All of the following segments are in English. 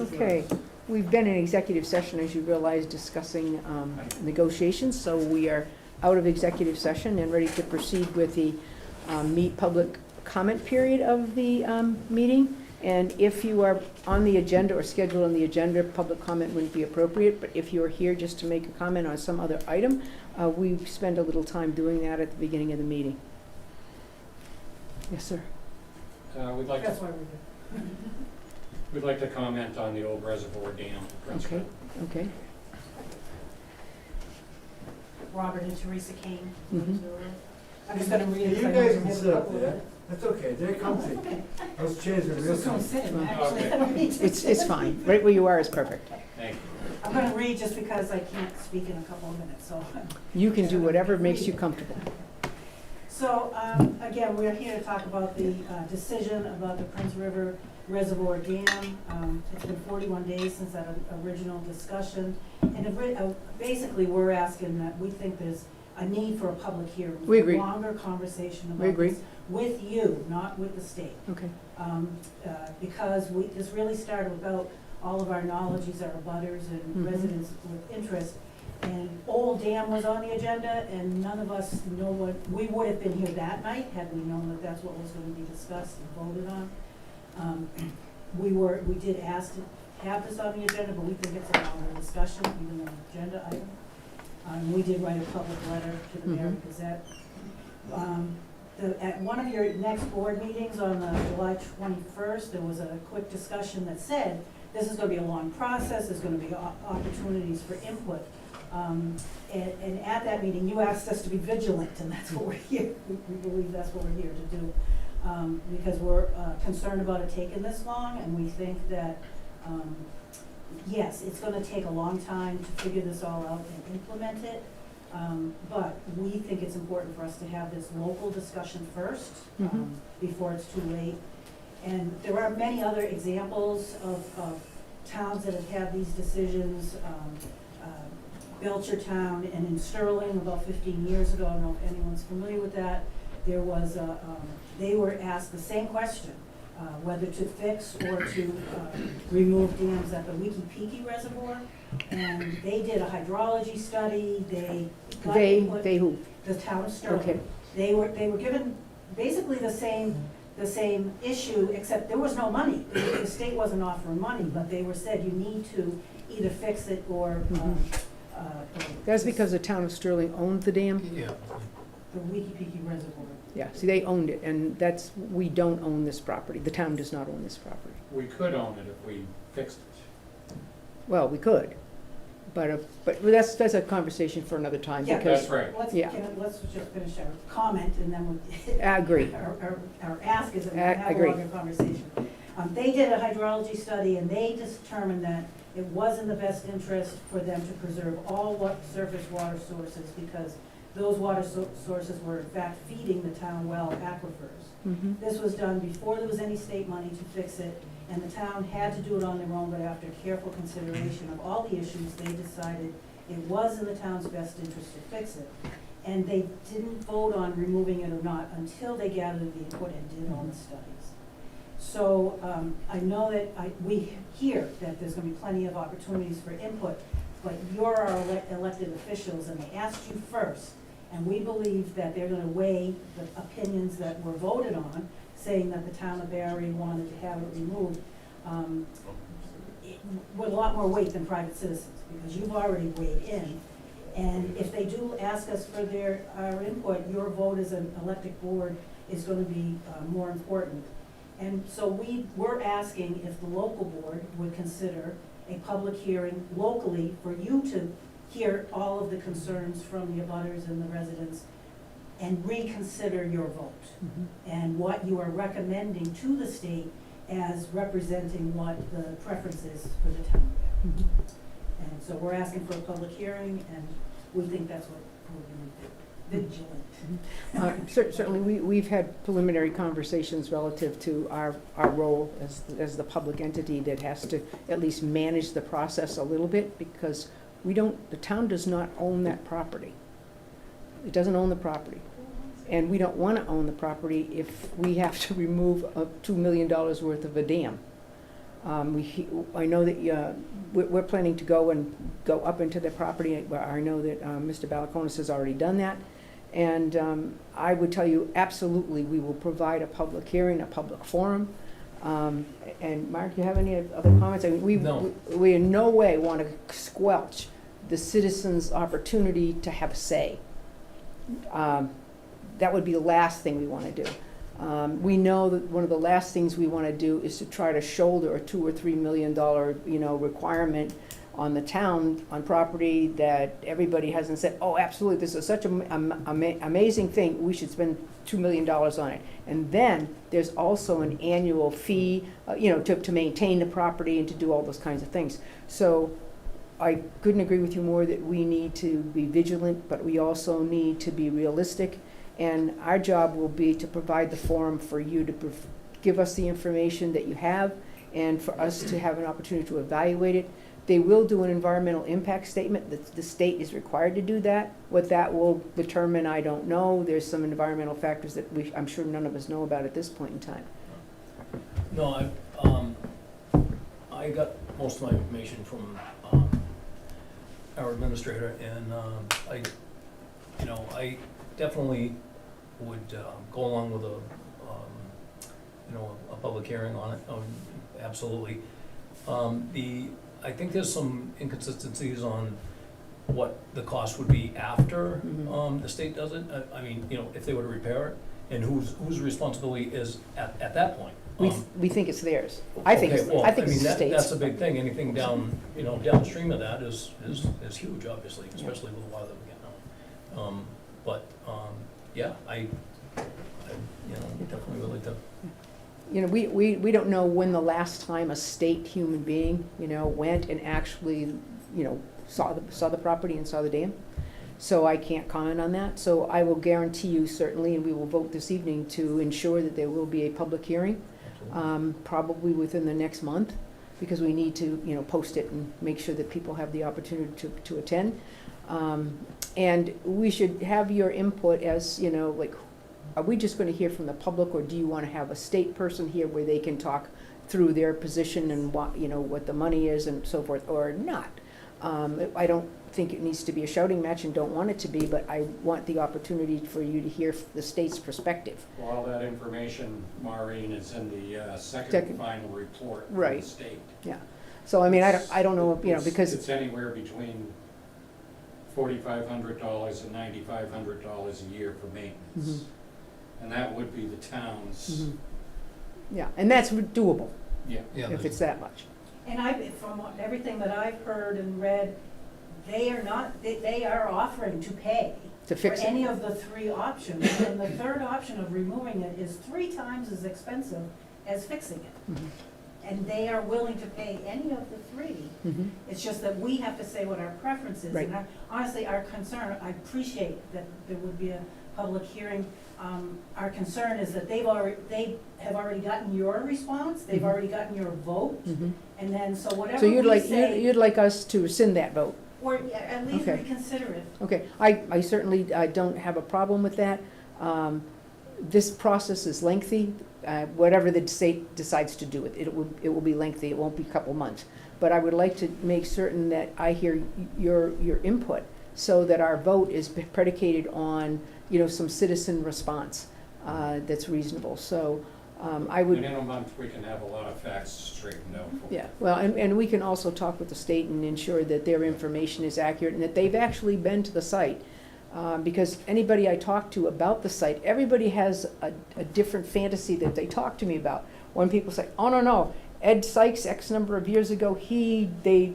Okay, we've been in executive session, as you realize, discussing negotiations, so we are out of executive session and ready to proceed with the public comment period of the meeting. And if you are on the agenda or scheduled on the agenda, public comment wouldn't be appropriate, but if you are here just to make a comment on some other item, we spend a little time doing that at the beginning of the meeting. Yes, sir. We'd like That's to, why we're here. we'd like to comment on the old reservoir dam. Okay, okay. Robert and Teresa Kane. Mhm. I'm just gonna read it. You guys can sit up there. That's okay, they're comfy. Okay. Those chairs are real Just gonna comfy. sit, Well, actually. okay. I don't need to It's sit. fine. Right where you are is perfect. Thank you. I'm gonna read just because I can't speak in a couple of minutes, so. You can do whatever makes you comfortable. So, again, we're here to talk about the decision about the Prince River Reservoir Dam. It's been 41 days since that original discussion. And basically, we're asking that we think there's a need for a public hearing. We agree. A longer conversation We about agree. this with you, not with the state. Okay. Because this really started without all of our knowledge, these are abutters and Mhm. residents with interest. And Old Dam was on the agenda, and none of us know what, we would have been here that night had we known that that's what was gonna be discussed and voted on. We did ask to have this on the agenda, but we think it's a longer discussion, even though it's an agenda item. We did write a public letter to the Barre Mhm. Gazette. At one of your next board meetings on July 21st, there was a quick discussion that said, this is gonna be a long process, there's gonna be opportunities for input. And at that meeting, you asked us to be vigilant, and that's what we're here, we believe that's what we're here to do. Because we're concerned about it taking this long, and we think that, yes, it's gonna take a long time to figure this all out and implement it. But we think it's important for us to have this local discussion first, Mhm. before it's too late. And there are many other examples of towns that have had these decisions. Belchertown and in Sterling about 15 years ago, I don't know if anyone's familiar with that, there was they were asked the same question, whether to fix or to remove dams at the Weeki Reservoir. And they did a hydrology study, they got input. They who? The town of Sterling. Okay. They were given basically the same issue, except there was no money. The state wasn't offering money, but they were said you need to either fix it or. That's because the town of Sterling owned the dam? Yeah. The Weeki Reservoir. Yeah, see, they owned it, and we don't own this property. The town does not own this property. We could own it if we fixed it. Well, we could, but that's a conversation for another time, Yeah. because. That's right. Let's just finish our comment and then I agree. our ask is that we I have a agree. longer conversation. They did a hydrology study and they determined that it was in the best interest for them to preserve all surface water sources because those water sources were in fact feeding the town well aquifers. Mhm. This was done before there was any state money to fix it, and the town had to do it on their own, but after careful consideration of all the issues, they decided it was in the town's best interest to fix it. And they didn't vote on removing it or not until they gathered the input and did all the studies. So I know that we hear that there's gonna be plenty of opportunities for input, but you're our elected officials and they asked you first. And we believe that they're gonna weigh the opinions that were voted on, saying that the town of Barre wanted to have it removed, with a lot more weight than private citizens, because you've already weighed in. And if they do ask us for our input, your vote as an elected board is gonna be more important. And so we're asking if the local board would consider a public hearing locally for you to hear all of the concerns from the abutters and the residents and reconsider your vote Mhm. and what you are recommending to the state as representing what the preference is for the town. Mhm. And so we're asking for a public hearing, and we think that's what we're going to do. Vigilant. Certainly, we've had preliminary conversations relative to our role as the public entity that has to at least manage the process a little bit, because the town does not own that property. It doesn't own the property. And we don't want to own the property if we have to remove $2 million worth of a dam. I know that we're planning to go up into the property. I know that Mr. Balakonis has already done that. And I would tell you, absolutely, we will provide a public hearing, a public forum. And Mark, you have any other comments? I mean, No. we in no way want to squelch the citizens' opportunity to have a say. That would be the last thing we want to do. We know that one of the last things we want to do is to try to shoulder a $2 or $3 million, requirement on the town on property that everybody hasn't said, oh, absolutely, this is such an amazing thing, we should spend $2 million on it. And then there's also an annual fee, to maintain the property and to do all those kinds of things. So I couldn't agree with you more that we need to be vigilant, but we also need to be realistic. And our job will be to provide the forum for you to give us the information that you have and for us to have an opportunity to evaluate it. They will do an environmental impact statement. The state is required to do that. What that will determine, I don't know. There's some environmental factors that I'm sure none of us know about at this point in time. No, I got most of my information from our administrator, and I definitely would go along with a public hearing on it. Absolutely. I think there's some inconsistencies on what the cost would be after the state does it. I mean, if they were to repair it, and whose responsibility is at that point. We think it's theirs. I think it's the state's. That's a big thing. Anything downstream of that is huge, obviously, especially with the water that we're getting on. Yeah, I definitely would like to. We don't know when the last time a state human being, went and actually, saw the property and saw the dam. So I can't comment on that. So I will guarantee you certainly, and we will vote this evening to ensure that there will be a public hearing, probably within the next month, because we need to, post it and make sure that people have the opportunity to attend. And we should have your input as, are we just going to hear from the public, or do you want to have a state person here where they can talk through their position and what the money is and so forth, or not? I don't think it needs to be a shouting match and don't want it to be, but I want the opportunity for you to hear the state's perspective. Well, all that information, Maureen, is in the second final report from the state. Yeah. So I mean, I don't know, because it's anywhere between $4,500 and $9,500 a year for maintenance. And that would be the town's. Yeah, and that's doable. Yeah. If it's that much. And from everything that I've heard and read, they are offering to pay To fix for it. any of the three options. And the third option of removing it is 3 times as expensive as fixing it. And they are willing to pay any of the 3. It's just that we have to say what our preference is. Right. And honestly, our concern, I appreciate that there would be a public hearing. Our concern is that they have already gotten your response, they've already gotten your vote, and then so whatever So we say. you'd like us to rescind that vote? Or at least Okay. reconsider it. Okay, I certainly don't have a problem with that. This process is lengthy. Whatever the state decides to do with it, it will be lengthy. It won't be a couple months. But I would like to make certain that I hear your input, so that our vote is predicated on some citizen response that's reasonable. So I would. And in a month, we can have a lot of facts straightened out. Yeah, well, and we can also talk with the state and ensure that their information is accurate and that they've actually been to the site. Because anybody I talk to about the site, everybody has a different fantasy that they talk to me about. When people say, oh, no, Ed Sykes, X number of years ago, they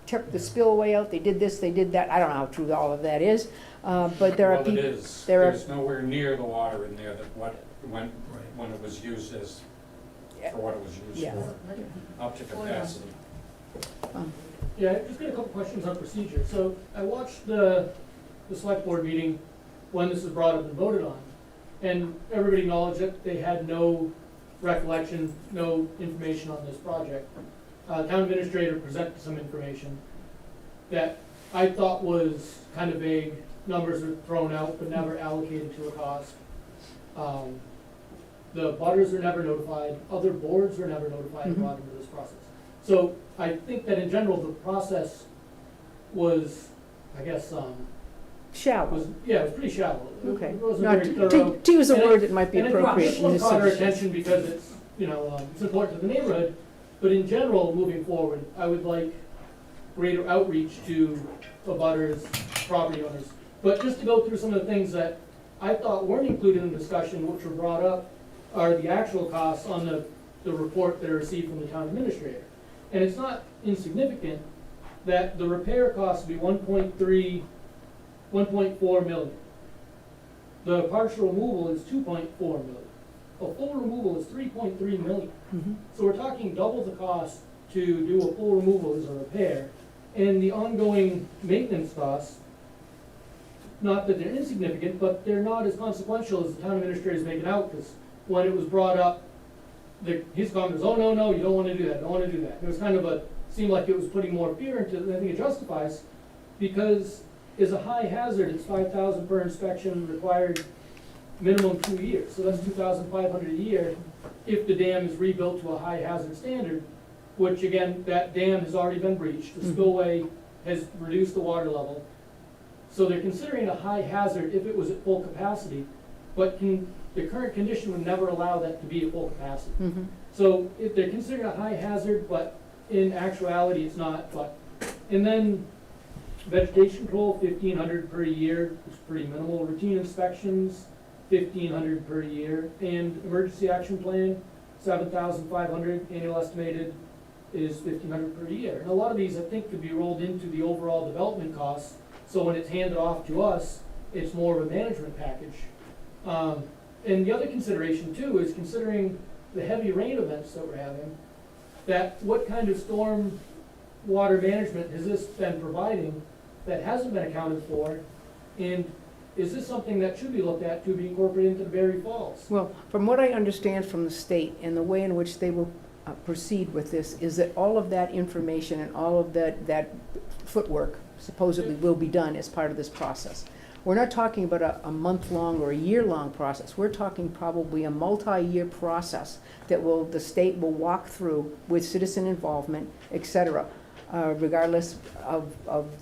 took the spillway out, they did this, they did that. I don't know how true all of that is, but there are people. Well, it is. There's nowhere near the water in there that when it was used as, for what it was used for, up to capacity. Yeah, I've just got a couple questions on procedure. So I watched the select board meeting when this was brought up and voted on, and everybody acknowledged that they had no recollection, no information on this project. Town administrator presented some information that I thought was kind of vague. Numbers are thrown out but never allocated to a cost. The butters are never notified, other boards are never notified at the bottom of this process. So I think that in general, the process was, I guess, Shallow. it was pretty shallow. Okay. It wasn't Not, very thorough. to use a And word that might be And appropriate this in one this caught our situation. attention because it's, it's important to the neighborhood, but in general, moving forward, I would like greater outreach to abutters, property owners. But just to go through some of the things that I thought weren't included in the discussion, which were brought up, are the actual costs on the report that are received from the town administrator. And it's not insignificant that the repair cost would be 1.4 million. The partial removal is 2.4 million. A full removal is 3.3 million. Mhm. So we're talking double the cost to do a full removal as a repair. And the ongoing maintenance costs, not that they're insignificant, but they're not as consequential as the town administrator is making out, because when it was brought up, his comment was, oh, no, you don't want to do that, don't want to do that. It was kind of seemed like it was putting more fear into it than I think it justifies, because is a high hazard, it's 5,000 per inspection, required minimum 2 years. So that's 2,500 a year if the dam is rebuilt to a high hazard standard, which again, that dam has already been breached. The spillway has reduced the water level. So they're considering a high hazard if it was at full capacity, but the current condition would never allow that to be at full capacity. Mhm. So if they're considering a high hazard, but in actuality it's not, and then vegetation control, 1,500 per year, is pretty minimal. Routine inspections, 1,500 per year. And emergency action plan, 7,500, annual estimated is 1,500 per year. And a lot of these I think could be rolled into the overall development costs, so when it's handed off to us, it's more of a management package. And the other consideration too is considering the heavy rain events that we're having, that what kind of storm water management has this been providing that hasn't been accounted for? And is this something that should be looked at to be incorporated into the Barre Falls? Well, from what I understand from the state and the way in which they will proceed with this is that all of that information and all of that footwork supposedly will be done as part of this process. We're not talking about a month-long or a year-long process. We're talking probably a multi-year process that the state will walk through with citizen involvement, et cetera, regardless of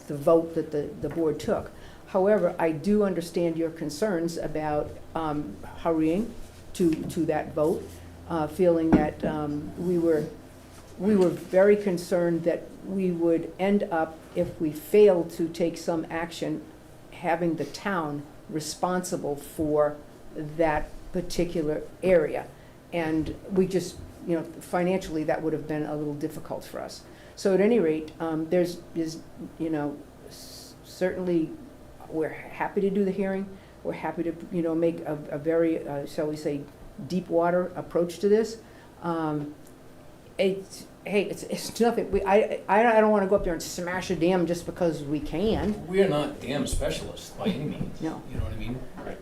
the vote that the board took. However, I do understand your concerns about hurrying to that vote, feeling that we were very concerned that we would end up, if we failed to take some action, having the town responsible for that particular area. And we just, financially, that would have been a little difficult for us. So at any rate, certainly, we're happy to do the hearing. We're happy to, make a very, shall we say, deep water approach to this. It's nothing. I don't want to go up there and smash a dam just because we can. We are not dam specialists by any means. No. You know what I mean? Right.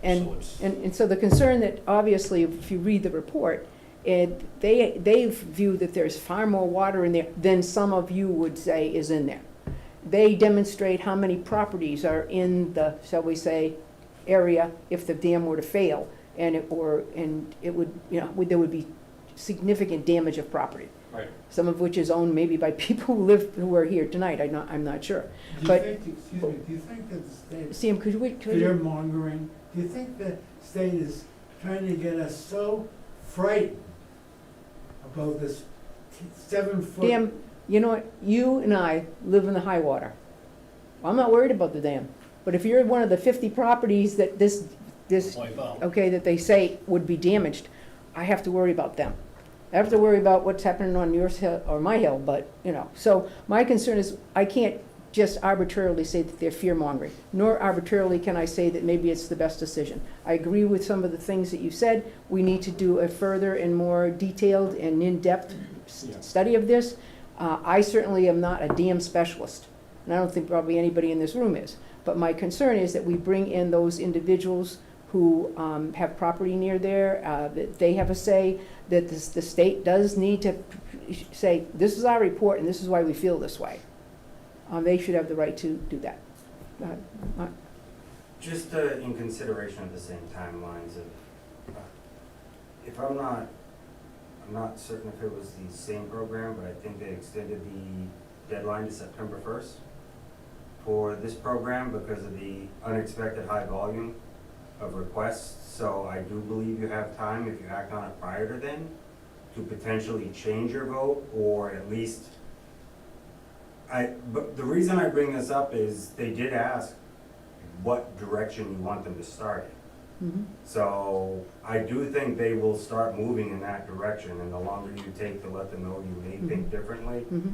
And so the concern that, obviously, if you read the report, they view that there's far more water in there than some of you would say is in there. They demonstrate how many properties are in the, shall we say, area if the dam were to fail, and it would, there would be significant damage of property. Right. Some of which is owned maybe by people who are here tonight. I'm not sure. Do you think that the state, CM, could you? fear mongering, do you think the state is trying to get us so frightened about this 7-foot? Dam, you know what? You and I live in the high water. I'm not worried about the dam. But if you're one of the 50 properties that this, Wipe out. okay, that they say would be damaged, I have to worry about them. I have to worry about what's happening on your hill or my hill, but, So my concern is I can't just arbitrarily say that they're fear-mongering, nor arbitrarily can I say that maybe it's the best decision. I agree with some of the things that you said. We need to do a further and more detailed and in-depth study of this. I certainly am not a dam specialist, and I don't think probably anybody in this room is. But my concern is that we bring in those individuals who have property near there, that they have a say, that the state does need to say, this is our report and this is why we feel this way. they should have the right to do that. Mark? Just in consideration of the same timelines of, if I'm not certain if it was the same program, but I think they extended the deadline to September 1st for this program because of the unexpected high volume of requests. So I do believe you have time, if you act on it prior to then, to potentially change your vote, or at least, but the reason I bring this up is they did ask what direction you want them to start in. Mhm. So I do think they will start moving in that direction, and the longer you take to let them know you may think differently, Mhm.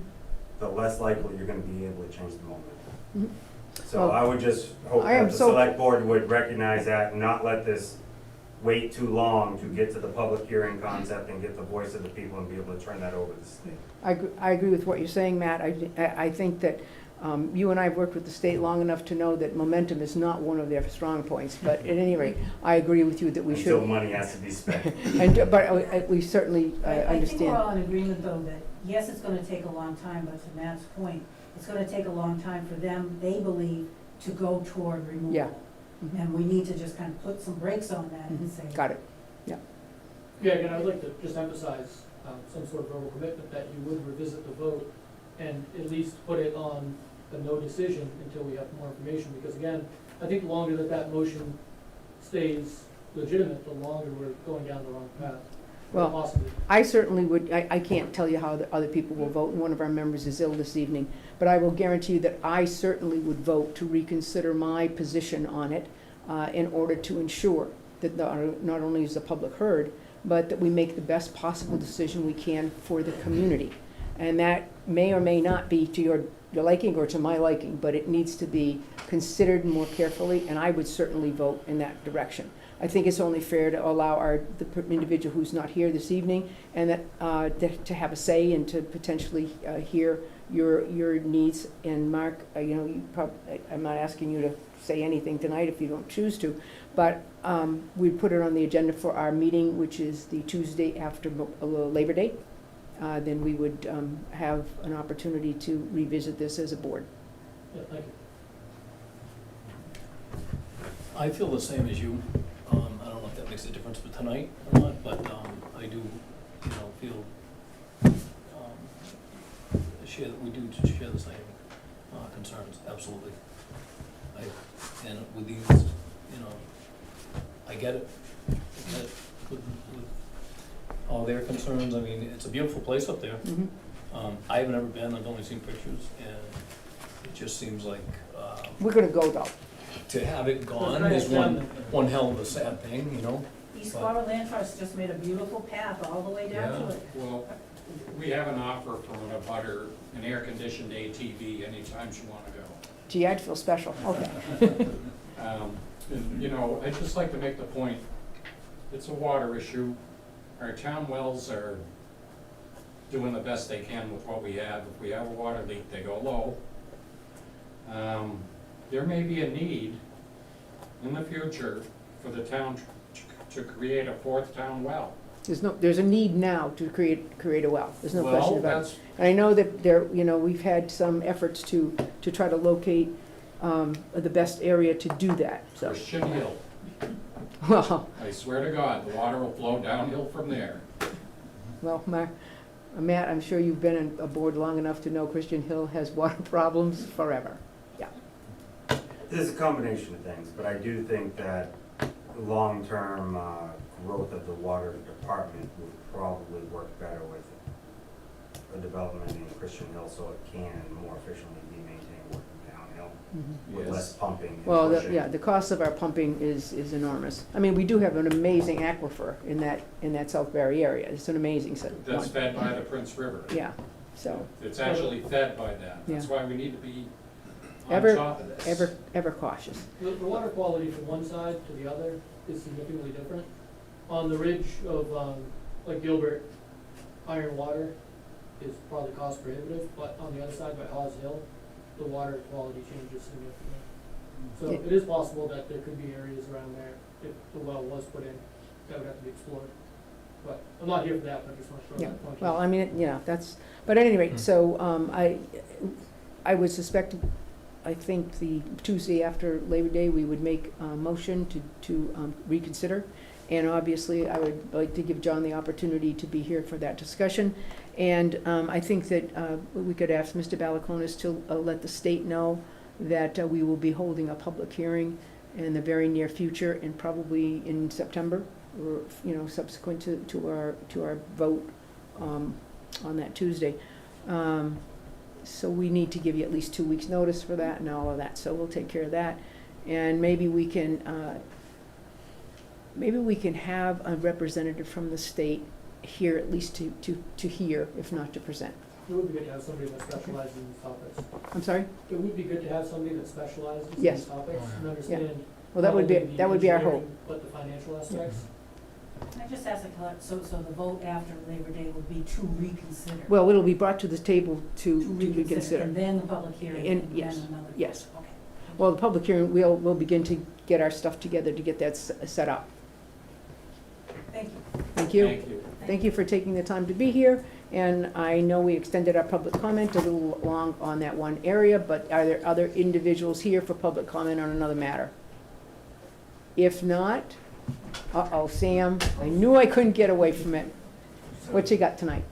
the less likely you're gonna be able to change the momentum. Mhm. So Well, I would just hope I am that the so- select board would recognize that and not let this wait too long to get to the public hearing concept and get the voice of the people and be able to turn that over to the state. I agree with what you're saying, Matt. I think that you and I have worked with the state long enough to know that momentum is not one of their strong points, but at any rate, I agree with you that we Until should. money has to be spent. But we certainly I think we're understand. all in agreement, though, that yes, it's gonna take a long time, but to Matt's point, it's gonna take a long time for them, they believe, to go toward removal. Yeah. Mhm. And we need to just kind of put some brakes on that and say. Got it. Yeah, again, I would like to just emphasize some sort of verbal commitment that you would revisit the vote and at least put it on a no decision until we have more information, because again, I think the longer that motion stays legitimate, the longer we're going down the wrong path. Well, Possibly. I certainly would, I can't tell you how the other people will vote, and one of our members is ill this evening, but I will guarantee you that I certainly would vote to reconsider my position on it in order to ensure that not only is the public heard, but that we make the best possible decision we can for the community. And that may or may not be to your liking or to my liking, but it needs to be considered more carefully, and I would certainly vote in that direction. I think it's only fair to allow the individual who's not here this evening and that to have a say and to potentially hear your needs. And Mark, I'm not asking you to say anything tonight if you don't choose to, but we put it on the agenda for our meeting, which is the Tuesday after Labor Day. Then we would have an opportunity to revisit this as a board. Yeah, thank you. I feel the same as you. I don't know if that makes a difference for tonight or not, but I do, feel we do share the same concerns, absolutely. And with these, I get it. With all their concerns. I mean, it's a beautiful place up there. Mhm. I haven't ever been, I've only seen pictures, and it just seems like, We're gonna go though. to have it gone Right, is yeah. one hell of a sad thing, East Squatter Land Trust just made a beautiful path all the way down to Yeah. it. Well, we have an offer from a butter, an air-conditioned ATV anytime you wanna go. Gee, I'd feel special, okay. And, I'd just like to make the point, it's a water issue. Our town wells are doing the best they can with what we have. If we have a water leak, they go low. There may be a need in the future for the town to create a fourth town well. There's a need now to create a well, there's no question about it. Well, And I know that we've had some efforts to try to locate the best area to do that, that's so. Christian Hill. Well, I swear to God, the water will flow downhill from there. Matt, I'm sure you've been on a board long enough to know Christian Hill has water problems forever. There's a combination of things, but I do think that long-term growth of the water department would probably work better with a development in Christian Hill so it can more efficiently be maintained working downhill with less pumping and Well, pushing. the cost of our pumping is enormous. I mean, we do have an amazing aquifer in that South Barre area. It's an amazing set. That's fed by the Prince River. Yeah, so, It's actually fed by that. That's Yeah. why we need to be on Ever- top of this. ever cautious. The water quality from one side to the other is significantly different. On the ridge of, like Gilbert, iron water is probably cost prohibitive, but on the other side by Hawes Hill, the water quality changes significantly. So Yeah. it is possible that there could be areas around there, if the well was put in, that would have to be explored. But I'm not here for that, but I just want to throw Yeah, that point. well, I mean, but at any rate, so I would suspect, I think the Tuesday after Labor Day, we would make a motion to reconsider. And obviously, I would like to give John the opportunity to be here for that discussion. And I think that we could ask Mr. Balakonis to let the state know that we will be holding a public hearing in the very near future, and probably in September, or, you know, subsequent to our vote on that Tuesday. So we need to give you at least 2 weeks' notice for that and all of that, so we'll take care of that. And maybe we can have a representative from the state here, at least to hear, if not to present. It would be good to have somebody that specializes in these topics. I'm sorry? It would be good to have somebody that specializes in Yes. these topics and understand. Well, that would be our hope. engineering, but the financial aspects. Can I just ask a collect, so the vote after Labor Day would be to reconsider? Well, it'll be brought to the table to reconsider. And then the public hearing, And- and then yes, another. yes. Okay. Well, the public hearing, we'll begin to get our stuff together to get that set up. Thank you. Thank you. Thank you. Thank you for taking the time to be here, and I know we extended our public comment a little long on that one area, but are there other individuals here for public comment on another matter? If not, Sam, I knew I couldn't get away from it. What you got tonight?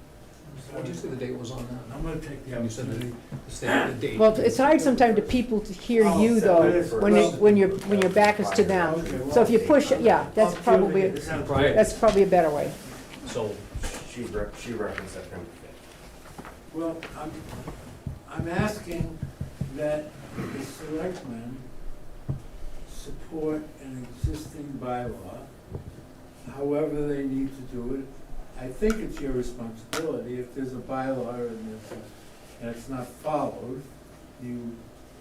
What did you say the date was on that? I'm gonna take the You said opportunity. the state, the date. Well, it's hard sometimes to people to hear you though, when your back is to them. So if you push, it, yeah, that's probably a better way. So, She referenced September 5th. Well, I'm asking that the selectmen support an existing bylaw, however they need to do it. I think it's your responsibility, if there's a bylaw and it's not followed, you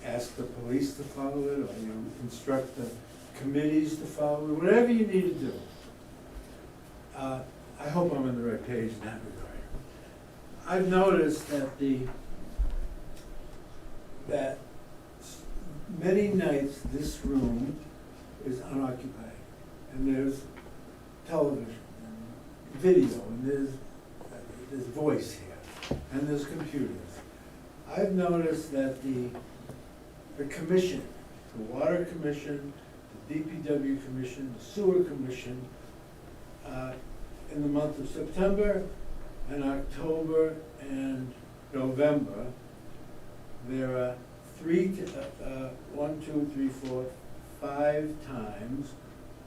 ask the police to follow it, or you instruct the committees to follow it, whatever you need to do. I hope I'm on the right page in that regard. I've noticed that many nights this room is unoccupied, and there's television and video, and there's voice here, and there's computers. I've noticed that the commission, the Water Commission, the DPW Commission, the Sewer Commission, in the month of September and October and November, there are 5 times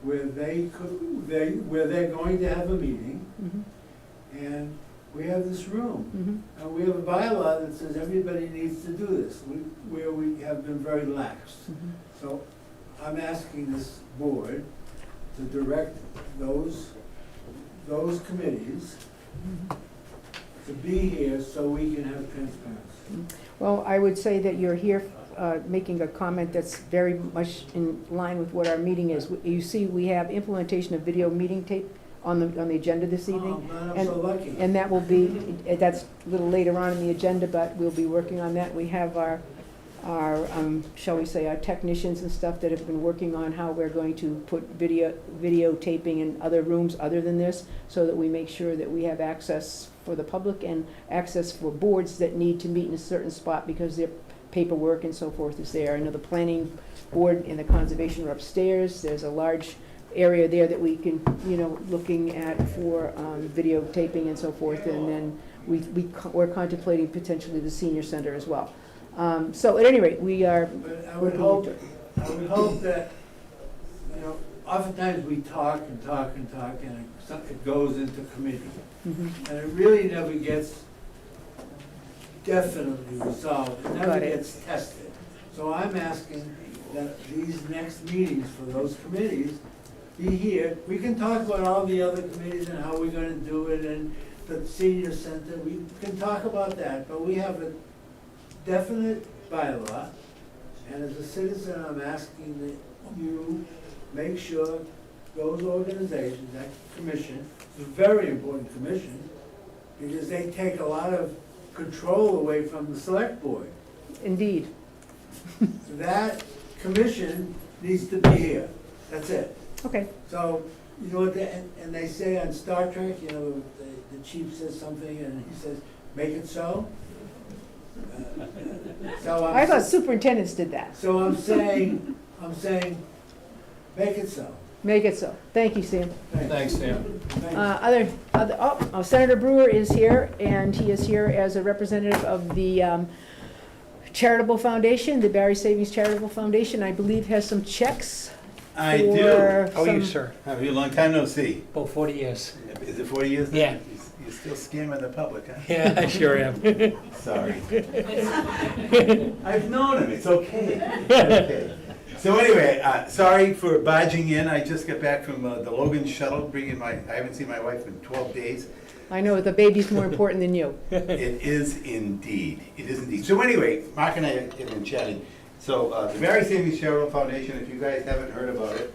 where they're going to have a meeting, Mhm, and we have this room. mhm. And we have a bylaw that says everybody needs to do this, where we have been very lax. Mhm. So I'm asking this board to direct those committees to be here so we can have transparency. Well, I would say that you're here making a comment that's very much in line with what our meeting is. You see, we have implementation of video meeting tape on the agenda this evening. Oh, man, I'm And- so lucky. And that will be, that's a little later on in the agenda, but we'll be working on that. We have our shall we say, our technicians and stuff that have been working on how we're going to put videotaping in other rooms other than this, so that we make sure that we have access for the public and access for boards that need to meet in a certain spot because their paperwork and so forth is there. I know the planning board and the conservation are upstairs. There's a large area there that we can, looking at for videotaping and so forth. And then we're contemplating potentially the senior center as well. So at any rate, we are. But I would hope that, oftentimes we talk and talk and talk, and it goes into committee. Mhm. And it really never gets definitely resolved, it never Got it. gets tested. So I'm asking that these next meetings for those committees be here. We can talk about all the other committees and how we're gonna do it, and the senior center, we can talk about that, but we have a definite bylaw, and as a citizen, I'm asking that you make sure those organizations, that commission, it's a very important commission, because they take a lot of control away from the select board. Indeed. That commission needs to be here, that's it. Okay. So, you know what, and they say on Star Trek, the chief says something, and he says, make it so. So I thought superintendents did that. So I'm saying, make it so. Make it so. Thank you, Sam. Thanks, Sam. Senator Brewer is here, and he is here as a representative of the charitable foundation, the Barre Savings Charitable Foundation, I believe has some checks. I do. for How are you, some- sir? How are you? Long time no see. About 40 years. Is it 40 years? now? Yeah. You're still scamming the public, huh? Yeah, I sure am. Sorry. I've known him, it's okay. Okay. So anyway, sorry for barging in. I just got back from the Logan shuttle, I haven't seen my wife in 12 days. I know the baby's more important than you. It is indeed, it is indeed. So anyway, Mark and I have been chatting. So the Barre Savings Charitable Foundation, if you guys haven't heard about it,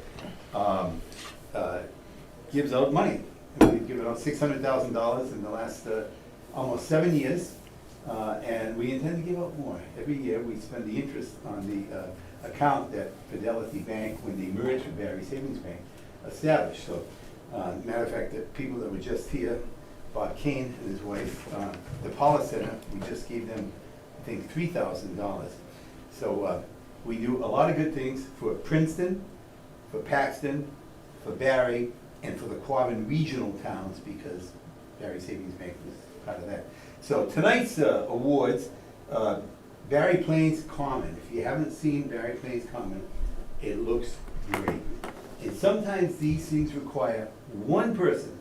gives out money. We've given out $600,000 in the last almost 7 years, and we intend to give out more. Every year we spend the interest on the account that Fidelity Bank, when they merged with Barre Savings Bank, established. So, matter of fact, the people that were just here, Bob Kane and his wife, the Paula Center, we just gave them, I think, $3,000. So we do a lot of good things for Princeton, for Paxton, for Barre, and for the Quabbin regional towns, because Barre Savings Bank was part of that. So tonight's awards, Barre Plains Common. If you haven't seen Barre Plains Common, it looks great. And sometimes these things require one person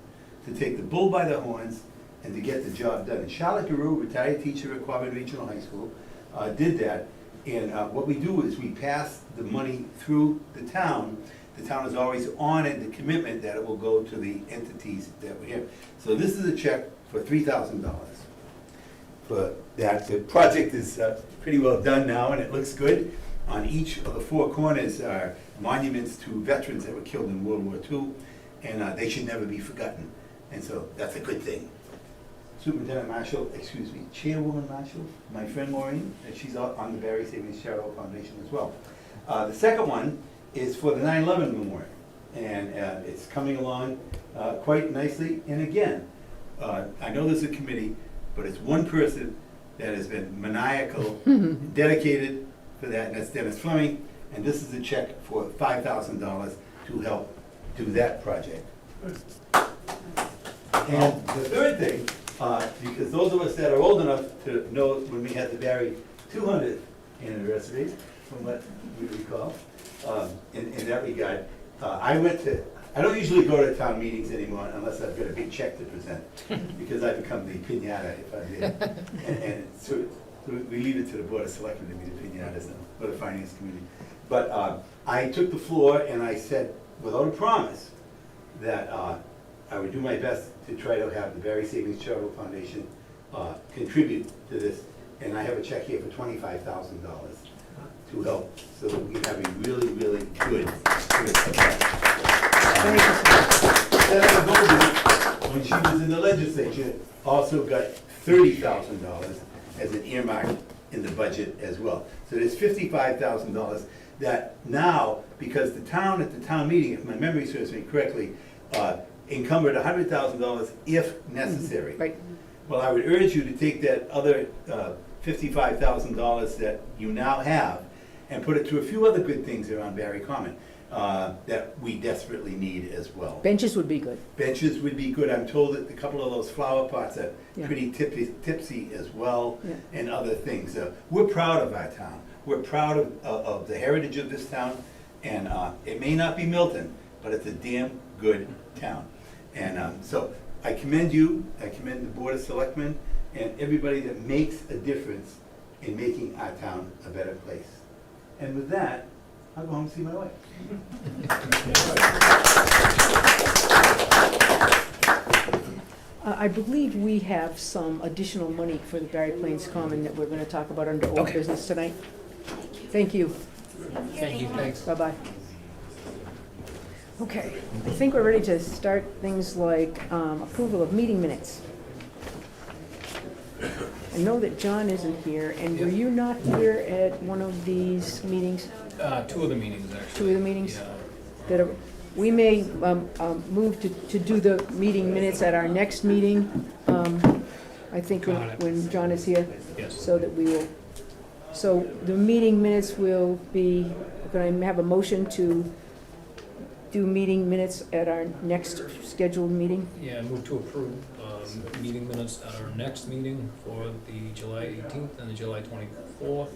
to take the bull by the horns and to get the job done. And Charlotte Giroux, retired teacher at Quabbin Regional High School, did that. And what we do is we pass the money through the town. The town has always honored the commitment that it will go to the entities that we have. So this is a check for $3,000 for that. The project is pretty well done now, and it looks good. On each of the four corners are monuments to veterans that were killed in World War II, and they should never be forgotten. And so that's a good thing. Superintendent Marshall, excuse me, Chairwoman Marshall, my friend Maureen, and she's on the Barre Savings Charitable Foundation as well. The second one is for the 9/11 Memorial, and it's coming along quite nicely. And again, I know there's a committee, but it's one person that has been maniacal, dedicated for that, and that's Dennis Fleming. And this is a check for $5,000 to help do that project. And the third thing, because those of us that are old enough to know when we had the Barre 200th anniversary, from what we recall, in that regard, I don't usually go to town meetings anymore unless I've got a big check to present, because I become the piñata if I'm there. And so we leave it to the Board of Selectmen to be the piñatas and for the Finance Committee. But I took the floor and I said, without a promise, that I would do my best to try to have the Barre Savings Charitable Foundation contribute to this. And I have a check here for $25,000 to help, so that we can have a really, really good event. Senator Golden, when she was in the legislature, also got $30,000 as an earmark in the budget as well. So there's $55,000 that now, because the town at the town meeting, if my memory serves me correctly, encumbered $100,000 if necessary. Right. Well, I would urge you to take that other $55,000 that you now have and put it to a few other good things around Barre Common that we desperately need as well. Benches would be good. Benches would be good. I'm told that a couple of those flower pots are Yeah. pretty tipsy as well, Yeah. and other things. We're proud of our town. We're proud of the heritage of this town, and it may not be Milton, but it's a damn good town. And so I commend you, I commend the Board of Selectmen, and everybody that makes a difference in making our town a better place. And with that, I'll go home and see my wife. I believe we have some additional money for the Barre Plains Common that we're going to talk about under old Okay. business tonight. Thank you. Thank you, thanks. Bye-bye. Okay, I think we're ready to start things like approval of meeting minutes. I know that John isn't here, and were you not here at one of these meetings, Two of the meetings, actually. two of the meetings? Yeah. That are, we may move to do the meeting minutes at our next meeting, I think Got it. when John is here, Yes. so that we will So the meeting minutes will be, going to have a motion to do meeting minutes at our next scheduled meeting. Yeah, I move to approve meeting minutes at our next meeting for the July 18th and the July 24th,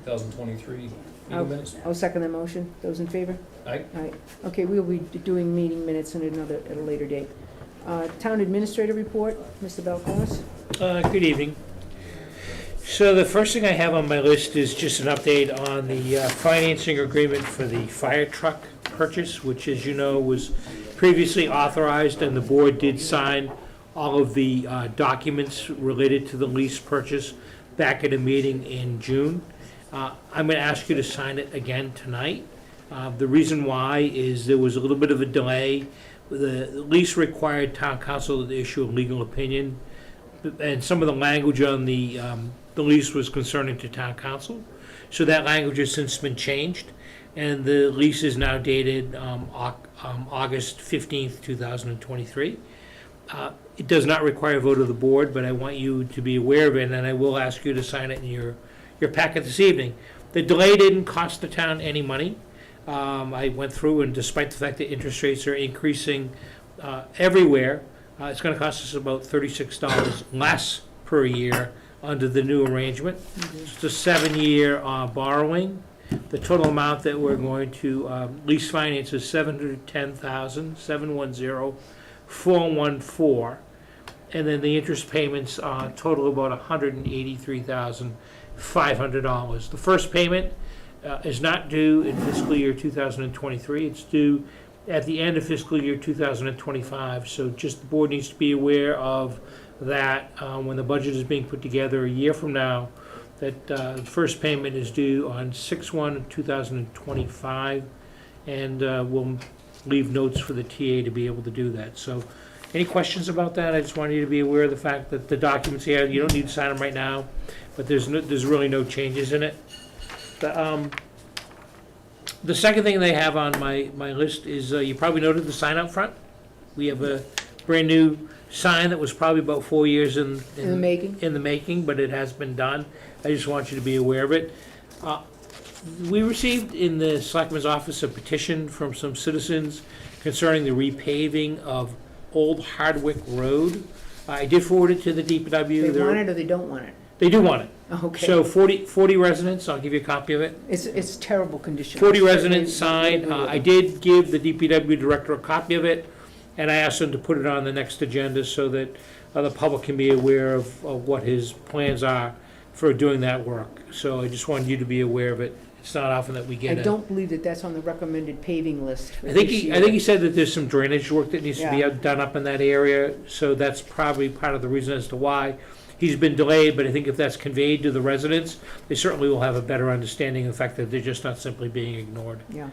2023 meeting minutes. I'll second the motion. Those in favor? Aye. Aye. Okay, we'll be doing meeting minutes at a later date. Town Administrator report, Mr. Belconis? Good evening. So the first thing I have on my list is just an update on the financing agreement for the fire truck purchase, which, as you know, was previously authorized, and the board did sign all of the documents related to the lease purchase back at a meeting in June. I'm going to ask you to sign it again tonight. The reason why is there was a little bit of a delay. The lease required town council to issue a legal opinion, and some of the language on the lease was concerning to town council. So that language has since been changed, and the lease is now dated August 15th, 2023. It does not require a vote of the board, but I want you to be aware of it, and I will ask you to sign it in your packet this evening. The delay didn't cost the town any money. I went through, and despite the fact that interest rates are increasing everywhere, it's going to cost us about $36 less per year under the new arrangement. It's a 7-year borrowing. The total amount that we're going to lease finance is $710,710,414, and then the interest payments total about $183,500. The first payment is not due in fiscal year 2023. It's due at the end of fiscal year 2025. So just the board needs to be aware of that when the budget is being put together a year from now, that the first payment is due on 6/1/2025, and we'll leave notes for the TA to be able to do that. So any questions about that? I just wanted you to be aware of the fact that the documents here, you don't need to sign them right now, but there's really no changes in it. The second thing they have on my list is, you probably noted the sign out front. We have a brand new sign that was probably about 4 years in the making, but it has been done. I just want you to be aware of it. We received in the Selectman's office a petition from some citizens concerning the repaving of Old Hardwick Road. I did forward it to the DPW. They want it or they don't want it? They do want it. Okay. So 40 residents, I'll give you a copy of it. It's terrible condition. 40 residents signed. I did give the DPW director a copy of it, and I asked him to put it on the next agenda so that the public can be aware of what his plans are for doing that work. So I just wanted you to be aware of it. It's not often that we get I it. don't believe that that's on the recommended paving list for I think this year. he said that there's some drainage work that needs to be done up in that area, so that's probably part of the reason as to why he's been delayed. But I think if that's conveyed to the residents, they certainly will have a better understanding of the fact that they're just not simply being ignored. Yeah.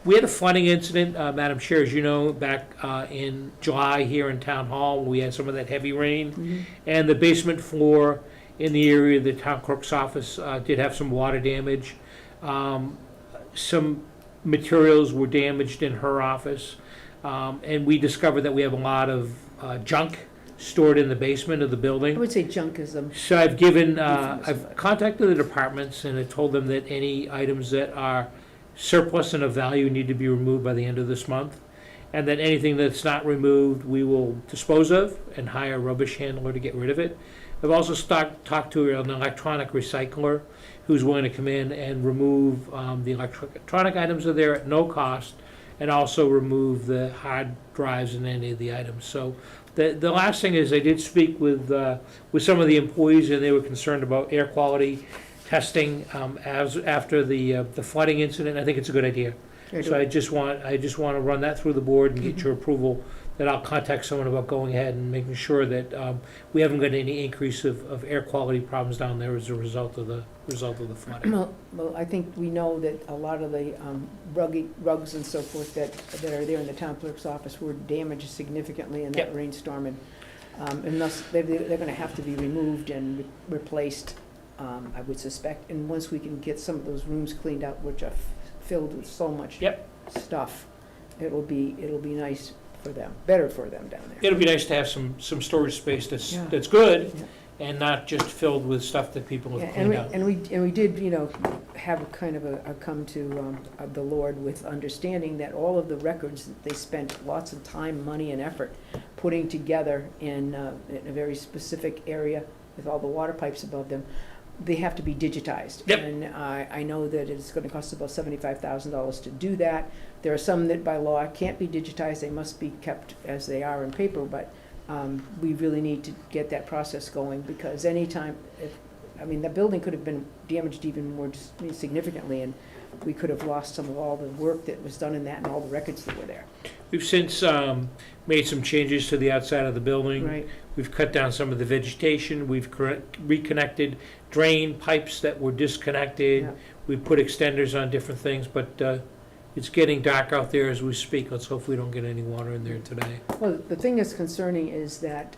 We had a flooding incident, Madam Chair, as you know, back in July here in Town Hall. We had some of that heavy rain, and the basement floor in the area of the town clerk's office did have some water damage. Some materials were damaged in her office, and we discovered that we have a lot of junk stored in the basement of the building. I would say junk is a... So I've given, I've contacted the departments, and I told them that any items that are surplus and of value need to be removed by the end of this month, and that anything that's not removed, we will dispose of and hire a rubbish handler to get rid of it. I've also talked to an electronic recycler who's willing to come in and remove the electronic items that are there at no cost, and also remove the hard drives and any of the items. So the last thing is, I did speak with some of the employees, and they were concerned about air quality testing after the flooding incident. I think it's a good idea. So I just want to run that through the board and get your approval that I'll contact someone about going ahead and making sure that we haven't got any increase of air quality problems down there as a result of the flooding. Well, I think we know that a lot of the rugs and so forth that are there in the town clerk's office were damaged significantly in that rainstorm, and unless they're going to have to be removed and replaced, I would suspect. And once we can get some of those rooms cleaned out, which are filled with so much stuff, it'll be nice for them, better for them down there. It'll be nice to have some storage space that's good, and not just filled with stuff that people have And cleaned out. we did, have a kind of a come to the Lord with understanding that all of the records that they spent lots of time, money, and effort putting together in a very specific area with all the water pipes above them, they have to be digitized. Yep. And I know that it's gonna cost about $75,000 to do that. There are some that by law can't be digitized, they must be kept as they are in paper, but we really need to get that process going, because anytime, the building could have been damaged even more significantly, and we could have lost some of all the work that was done in that and all the records that were there. We've since made some changes to the outside of the building. Right, We've cut down some of the vegetation, we've reconnected drain pipes that were disconnected. yeah. We've put extenders on different things, but it's getting dark out there as we speak. Let's hope we don't get any water in there today. Well, the thing that's concerning is that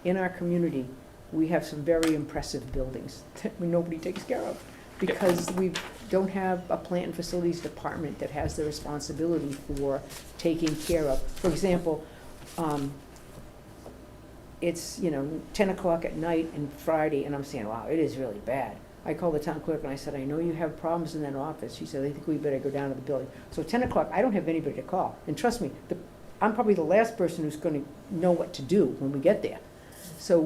in our community, we have some very impressive buildings that nobody takes care of, because we don't have a plant and facilities department that has the responsibility for taking care of. For example, it's, 10 o'clock at night and Friday, and I'm saying, wow, it is really bad. I called the town clerk and I said, I know you have problems in that office. She said, I think we better go down to the building. So 10 o'clock, I don't have anybody to call. And trust me, I'm probably the last person who's going to know what to do when we get there. So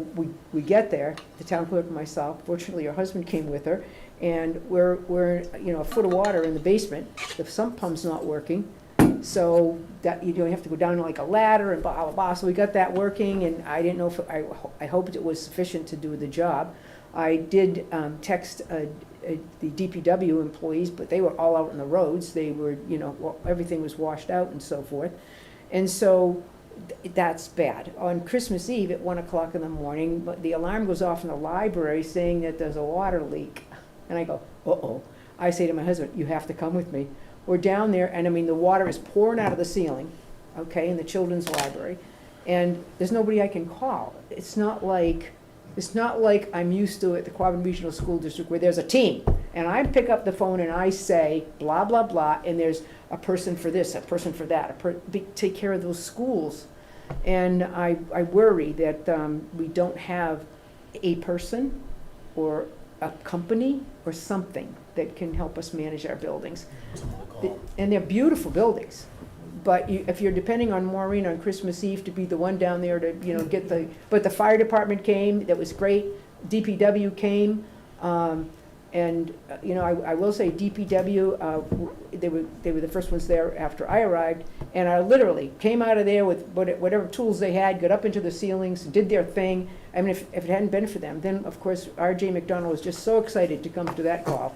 we get there, the town clerk and myself. Fortunately, her husband came with her, and we're a foot of water in the basement. The sump pump's not working, so that you have to go down like a ladder and blah blah blah. So we got that working, and I didn't know if I hoped it was sufficient to do the job. I did text the DPW employees, but they were all out on the roads. They were, everything was washed out and so forth. And so that's bad. On Christmas Eve at 1 o'clock in the morning, the alarm goes off in the library saying that there's a water leak. And I go, uh-oh. I say to my husband, you have to come with me. We're down there, and the water is pouring out of the ceiling, okay, in the children's library. And there's nobody I can call. It's not like I'm used to at the Quabbin Regional School District where there's a team. And I pick up the phone and I say, blah, blah, blah, and there's a person for this, a person for that, take care of those schools. And I worry that we don't have a person or a company or something that can help us manage our buildings. And they're beautiful buildings. But if you're depending on Maureen on Christmas Eve to be the one down there to, get but the fire department came, that was great, DPW came, and, I will say DPW, they were the first ones there after I arrived, and I literally came out of there with whatever tools they had, got up into the ceilings, did their thing. If it hadn't been for them, then of course R.J. McDonald was just so excited to come to that call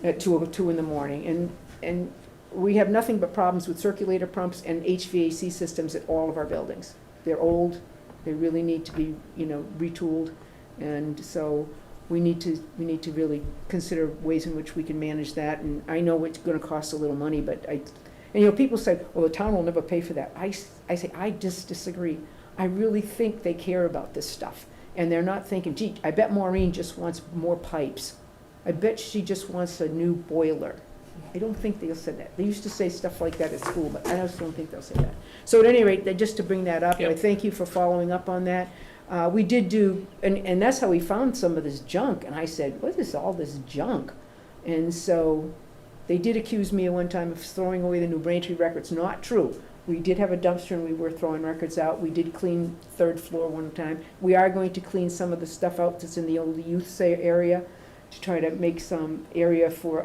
at 2 in the morning, and we have nothing but problems with circulator pumps and HVAC systems at all of our buildings. They're old, they really need to be, retooled, and so we need to really consider ways in which we can manage that. And I know it's gonna cost a little money, but people say, well, the town will never pay for that. I say, I just disagree. I really think they care about this stuff, and they're not thinking, gee, I bet Maureen just wants more pipes. I bet she just wants a new boiler. I don't think they'll say that. They used to say stuff like that at school, but I just don't think they'll say that. So at any rate, just to bring that up, I thank you for following up on that. We did do, and that's how we found some of this junk, and I said, what is all this junk? And so they did accuse me at one time of throwing away the New Braintree records. Not true. We did have a dumpster and we were throwing records out. We did clean 3rd floor one time. We are going to clean some of the stuff out that's in the old youth area to try to make some area for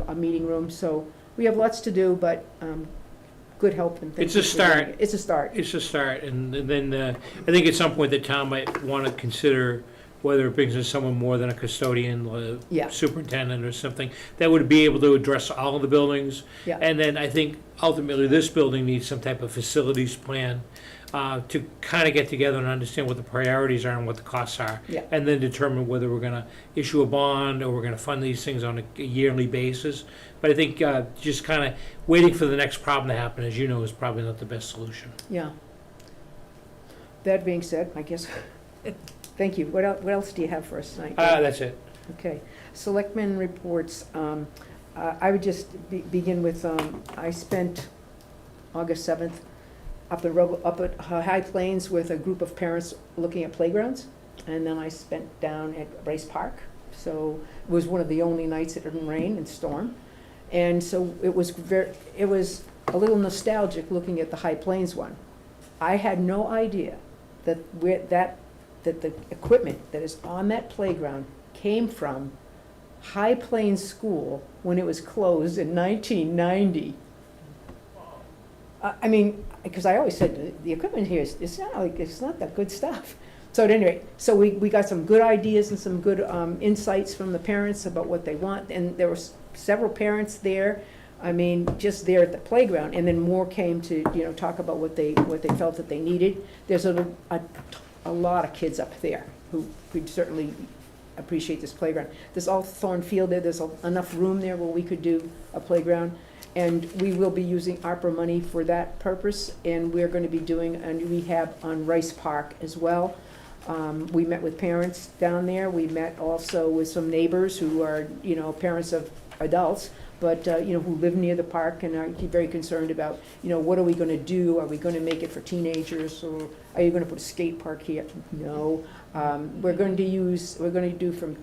a meeting room. So we have lots to do, but good help and It's a start. It's a start. It's a start, and then I think at some point the town might want to consider whether it brings in someone more than a custodian, Yeah. superintendent or something, that would be able to address all of the buildings. Yeah. And then I think ultimately this building needs some type of facilities plan to kind of get together and understand what the priorities are and what the costs are. Yeah. And then determine whether we're going to issue a bond or we're going to fund these things on a yearly basis. But I think just kind of waiting for the next problem to happen, as you know, is probably not the best solution. Yeah. That being said, I guess, thank you. What else do you have for us tonight? That's it. Okay. Selectmen reports. I would just begin with, I spent August 7th up at High Plains with a group of parents looking at playgrounds. and then I spent down at Rice Park. So it was one of the only nights it didn't rain and storm. And so it was a little nostalgic looking at the High Plains one. I had no idea that the equipment that is on that playground came from High Plains School when it was closed in 1990. I mean, because I always said the equipment here it's not that good stuff. So at any rate, so we got some good ideas and some good insights from the parents about what they want, and there were several parents there. I mean, just there at the playground, and then more came to talk about what they felt that they needed. There's a lot of kids up there who could certainly appreciate this playground. There's all Thorn Field there. There's enough room there where we could do a playground. And we will be using ARPA money for that purpose, and we're going to be doing a new rehab on Rice Park as well. We met with parents down there. We met also with some neighbors who are, parents of adults, but, who live near the park and are very concerned about, what are we going to do? Are we going to make it for teenagers, or are you going to put a skate park here? No. We're going to do from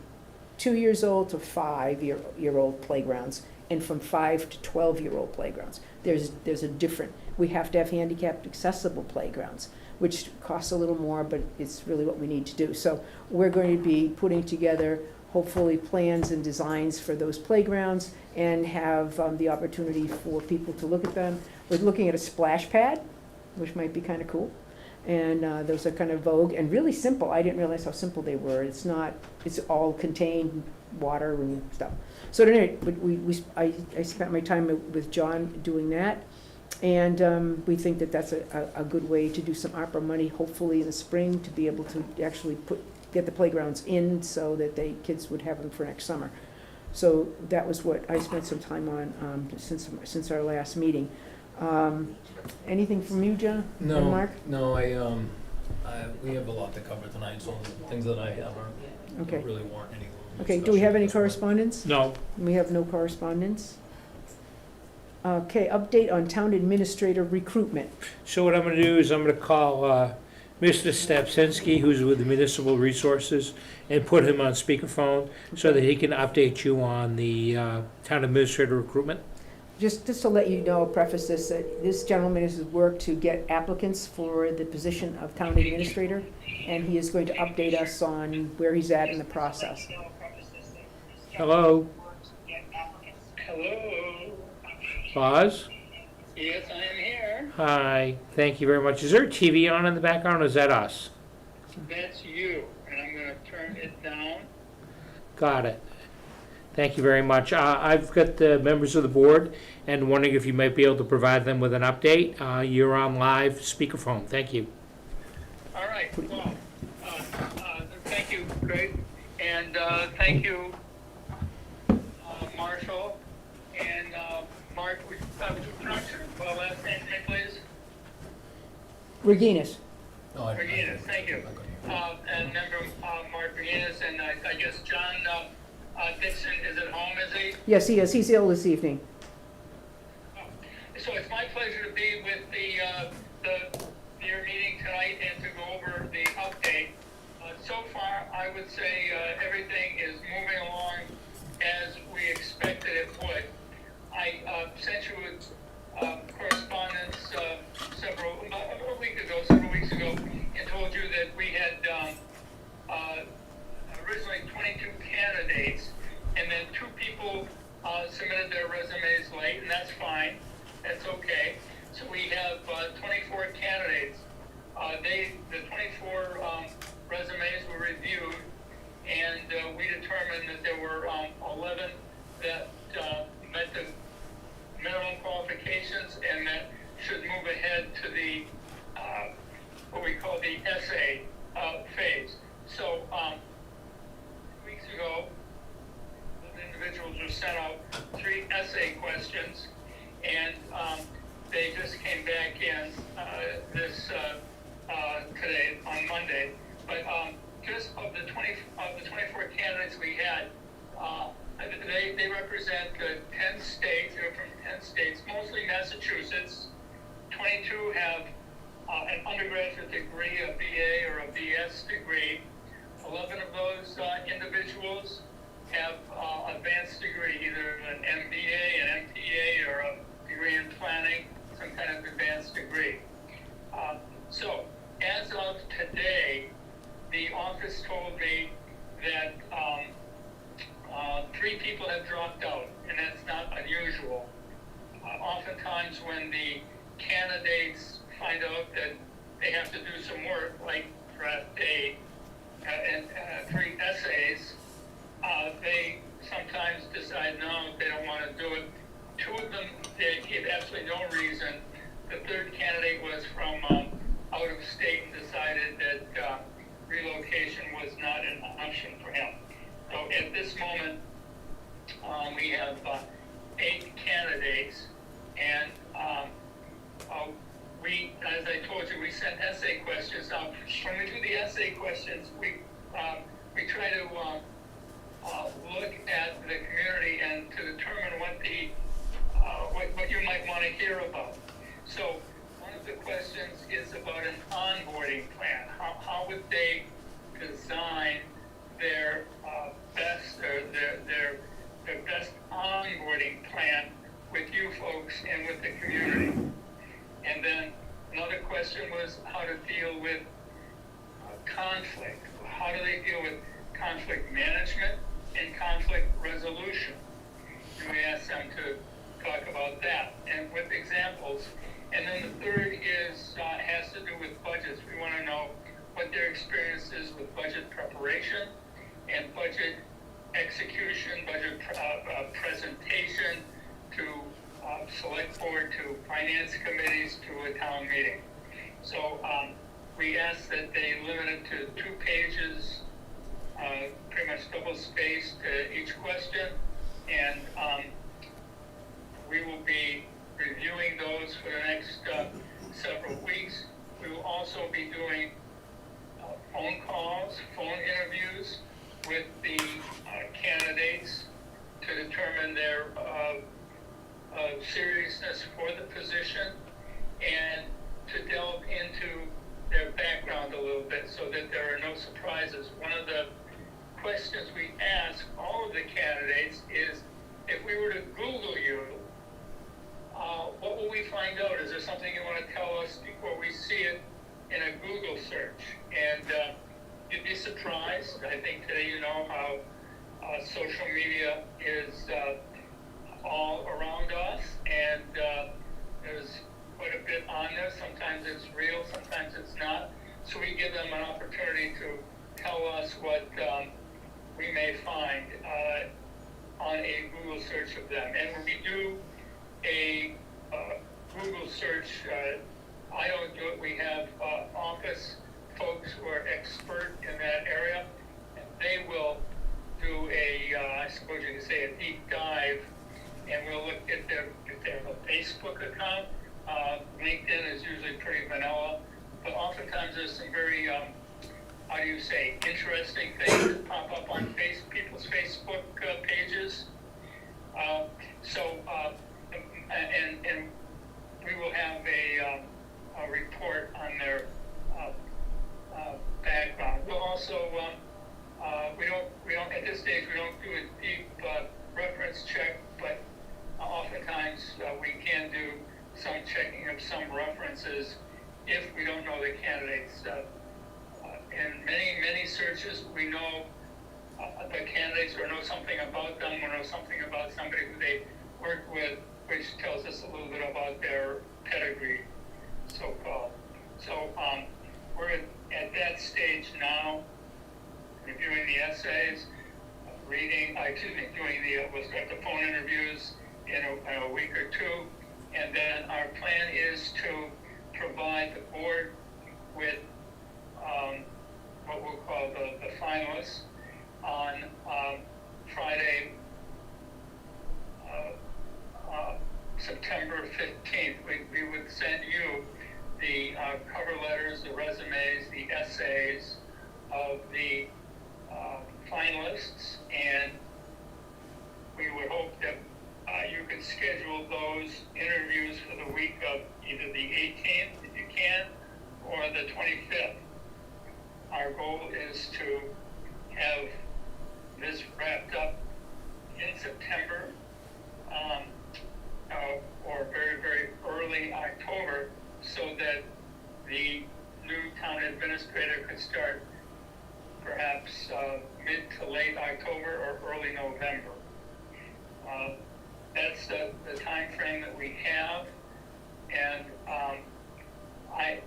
2 years old to 5-year-old playgrounds, and from 5 to 12-year-old playgrounds. There's a different, we have to have handicapped accessible playgrounds, which costs a little more, but it's really what we need to do. So we're going to be putting together, hopefully, plans and designs for those playgrounds, and have the opportunity for people to look at them. We're looking at a splash pad, which might be kind of cool. And those are kind of vogue and really simple. I didn't realize how simple they were. It's all contained water and stuff. So at any rate, I spent my time with John doing that. And we think that that's a good way to do some ARPA money, hopefully in the spring, to be able to actually get the playgrounds in so that kids would have them for next summer. So that was what I spent some time on since our last meeting. Anything from you, John? No, and Mark? no, we have a lot to cover tonight, so the things that I have Okay. really warrant any. Okay, do we have any correspondence? No. We have no correspondence. Okay, update on town administrator recruitment. So what I'm gonna do is I'm gonna call Mr. Stapsinski, who's with the Municipal Resources, and put him on speakerphone so that he can update you on the town administrator recruitment. Just to let you know, preface this, that this gentleman has worked to get applicants for the position of town administrator, and he is going to update us on where he's at in the process. Hello, Hello. Oz? Yes, I am here. Hi, thank you very much. Is there a TV on in the background, or is that us? That's you, and I'm going to turn it down. Got it. Thank you very much. I've got the members of the board and wondering if you might be able to provide them with an update. You're on live speakerphone. Thank you. All right. Well, thank you, Greg, and thank you, Marshall, and Mark. Would you pronounce your last name for me, please? Reginas. No, Reginas, thank you. And member Mark Reginas, and I guess John Dixon is at home, is he? Yes, he is. He's ill this evening. So it's my pleasure to be with your meeting tonight and to go over the update. So far, I would say everything is moving along as we expected it would. I sent you a correspondence several weeks ago, and told you that we had originally 22 candidates, and then 2 people submitted their resumes late, and that's fine. That's okay. So we have 24 candidates. The 24 resumes were reviewed, and we determined that there were 11 that met the minimum qualifications and that should move ahead to the what we call the essay phase. So weeks ago, the individuals were sent out 3 essay questions, and they just came back in today on Monday. But just of the 24 candidates we had, they represent 10 states. They're from 10 states, mostly Massachusetts. 22 have an undergraduate degree, a BA or a BS degree. 11 of those individuals have advanced degree, either an MBA, an MPA, or a degree in planning, some kind of advanced degree. So, as of today, the office told me that 3 people have dropped out, and that's not unusual. Oftentimes when the candidates find out that they have to do some work, like draft and 3 essays, they sometimes decide, no, they don't want to do it. 2 of them, they gave absolutely no reason. The 3rd candidate was from out of state and decided that relocation was not an option for him. So at this moment, we have 8 candidates, and we, as I told you, we sent essay questions out. When we do the essay questions, we try to look at the community and to determine what the what you might want to hear about. So one of the questions is about an onboarding plan. How would they design their best or their best onboarding plan with you folks and with the community? And then another question was how to deal with conflict. How do they deal with conflict management and conflict resolution? And we asked them to talk about that and with examples. And then the third is has to do with budgets. We want to know what their experience is with budget preparation and budget execution, budget presentation to select board, to finance committees, to a town meeting. So we asked that they limit it to 2 pages, pretty much double spaced each question, and we will be reviewing those for the next several weeks. We will also be doing phone calls, phone interviews with the candidates to determine their seriousness for the position and to delve into their background a little bit so that there are no surprises. One of the questions we ask all of the candidates is, if we were to Google you, what will we find out? Is there something you want to tell us before we see it in a Google search? And you'd be surprised. I think today you know how social media is all around us, and there's quite a bit on there. Sometimes it's real, sometimes it's not. So we give them an opportunity to tell us what we may find on a Google search of them. And when we do a Google search, I don't do it. We have office folks who are expert in that area, and they will do I suppose you could say, a deep dive, and we'll look at if they have a Facebook account. LinkedIn is usually pretty vanilla, but oftentimes there's some very, how do you say, interesting things that pop up on people's Facebook pages. And we will have a report on their background. We'll also, we don't at this stage, we don't do a deep reference check, but oftentimes we can do some checking of some references if we don't know the candidates. In many searches, we know the candidates or know something about them or know something about somebody who they worked with, which tells us a little bit about their pedigree, so-called. So we're at that stage now, reviewing the essays, we'll start the phone interviews in a week or 2, and then our plan is to provide the board with what we'll call the finalists on Friday, September 15th. We would send you the cover letters, the resumes, the essays of the finalists, and we would hope that you could schedule those interviews for the week of either the 18th, if you can, or the 25th. Our goal is to have this wrapped up in September, or very, very early October, so that the new town administrator could start perhaps mid to late October or early November. That's the time frame that we have, and I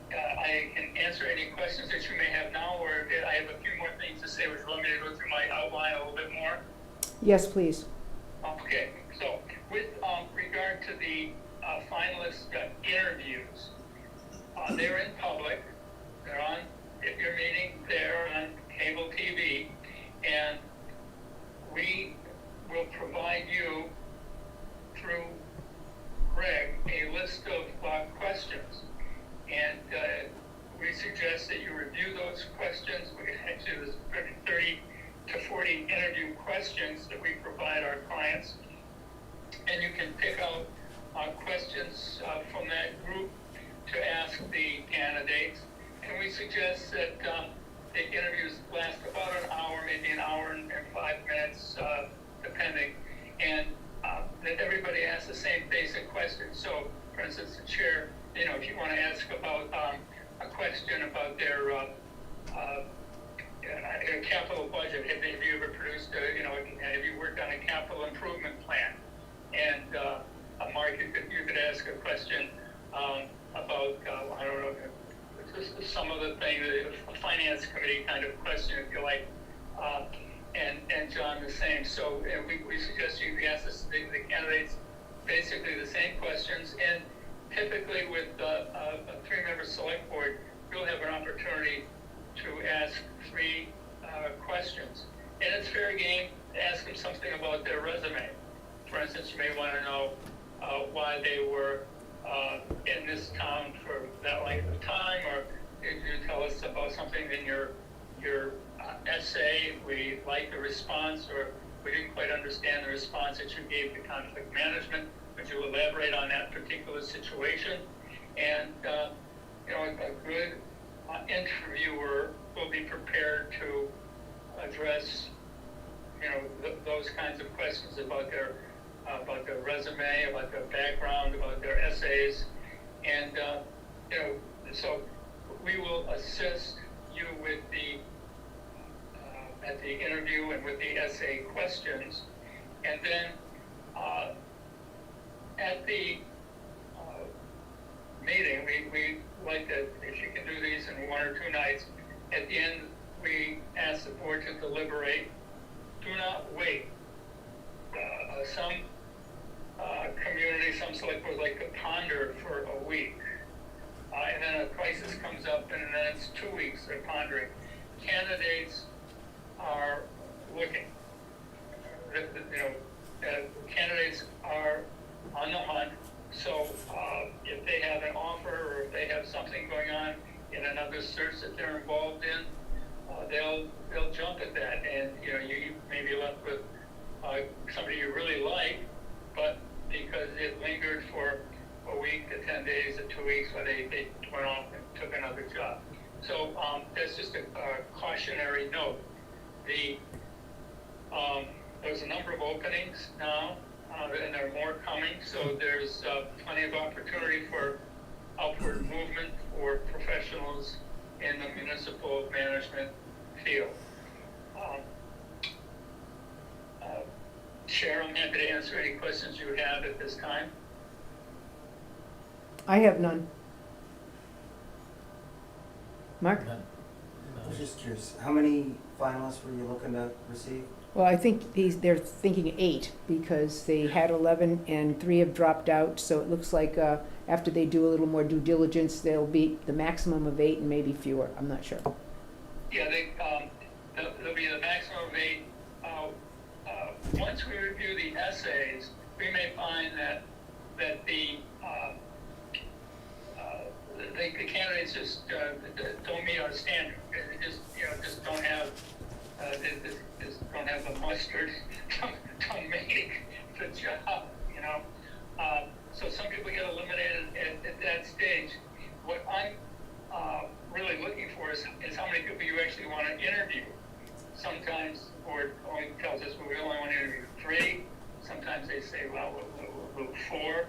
can answer any questions that you may have now, or I have a few more things to say. Would you want me to go through my outline a little bit more? Yes, please. Okay, so with regard to the finalist interviews, they're in public. They're on, if you're meeting, they're on cable TV, and we will provide you, through Greg, a list of questions. And we suggest that you review those questions. Actually, there's 30 to 40 interview questions that we provide our clients. And you can pick out questions from that group to ask the candidates. And we suggest that the interviews last about an hour, maybe an hour and 5 minutes, depending. And that everybody asks the same basic questions. So, for instance, the chair, if you want to ask about a question about their capital budget, have you ever produced, have you worked on a capital improvement plan? And Mark, you could ask a question about, I don't know, some of the things, a finance committee kind of question, if you like, and John the same. So we suggest you ask the candidates basically the same questions, and typically with a 3-member select board, you'll have an opportunity to ask 3 questions. And it's fair game to ask them something about their resume. For instance, you may want to know why they were in this town for that length of time, or if you tell us about something in your essay, we like the response, or we didn't quite understand the response that you gave to conflict management. Would you elaborate on that particular situation? And a good interviewer will be prepared to address those kinds of questions about their resume, about their background, about their essays, and so we will assist you with at the interview and with the essay questions, and then at the meeting, we like that if you can do these in 1 or 2 nights. At the end, we ask the board to deliberate. Do not wait. Some communities, some select boards like to ponder for a week, and then a crisis comes up, and then it's 2 weeks they're pondering. Candidates are looking. Candidates are on the hunt. So if they have an offer, or if they have something going on in another search that they're involved in, they'll jump at that, and you may be left with somebody you really like, but because it lingered for a week to 10 days to 2 weeks, or they went off and took another job. So that's just a cautionary note. There's a number of openings now, and there are more coming, so there's plenty of opportunity for upward movement for professionals in the municipal management field. Chair, I'm happy to answer any questions you have at this time. I have none. Mark? I was just curious, how many finalists were you looking to receive? Well, I think they're thinking 8, because they had 11 and 3 have dropped out, so it looks like after they do a little more due diligence, they'll be the maximum of 8 and maybe fewer. I'm not sure. Yeah, there'll be the maximum of 8. Once we review the essays, we may find that the candidates just don't meet our standard. They just don't have don't have the mustard to make the job. So some people get eliminated at that stage. What I'm really looking for is how many people you actually want to interview. sometimes the board only tells us, well, we only want to interview 3. Sometimes they say, well, we'll do 4.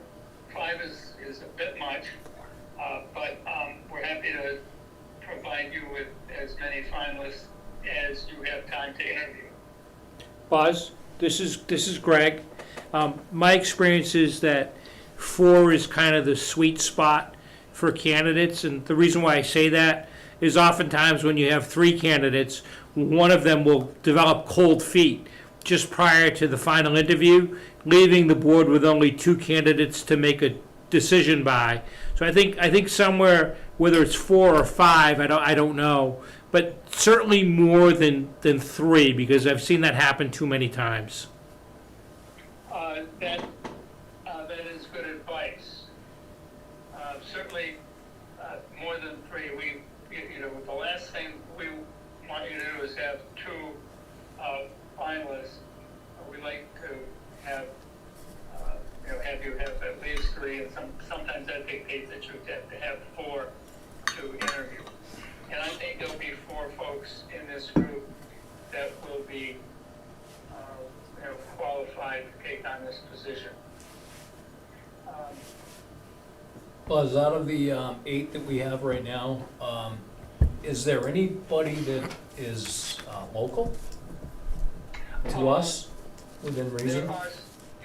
5 is a bit much, but we're happy to provide you with as many finalists as you have time to interview. Buzz, this is Greg. My experience is that 4 is kind of the sweet spot for candidates, and the reason why I say that is oftentimes when you have 3 candidates, one of them will develop cold feet just prior to the final interview, leaving the board with only 2 candidates to make a decision by. So I think somewhere, whether it's 4 or 5, I don't know, but certainly more than 3, because I've seen that happen too many times. That is good advice. Certainly, more than 3. The last thing we want you to do is have 2 finalists. We like to have, have you have at least 3, and sometimes that dictates that you have to have 4 to interview. And I think there'll be 4 folks in this group that will be qualified to take on this position. Buzz, out of the 8 that we have right now, is there anybody that is local to us within reason? There are,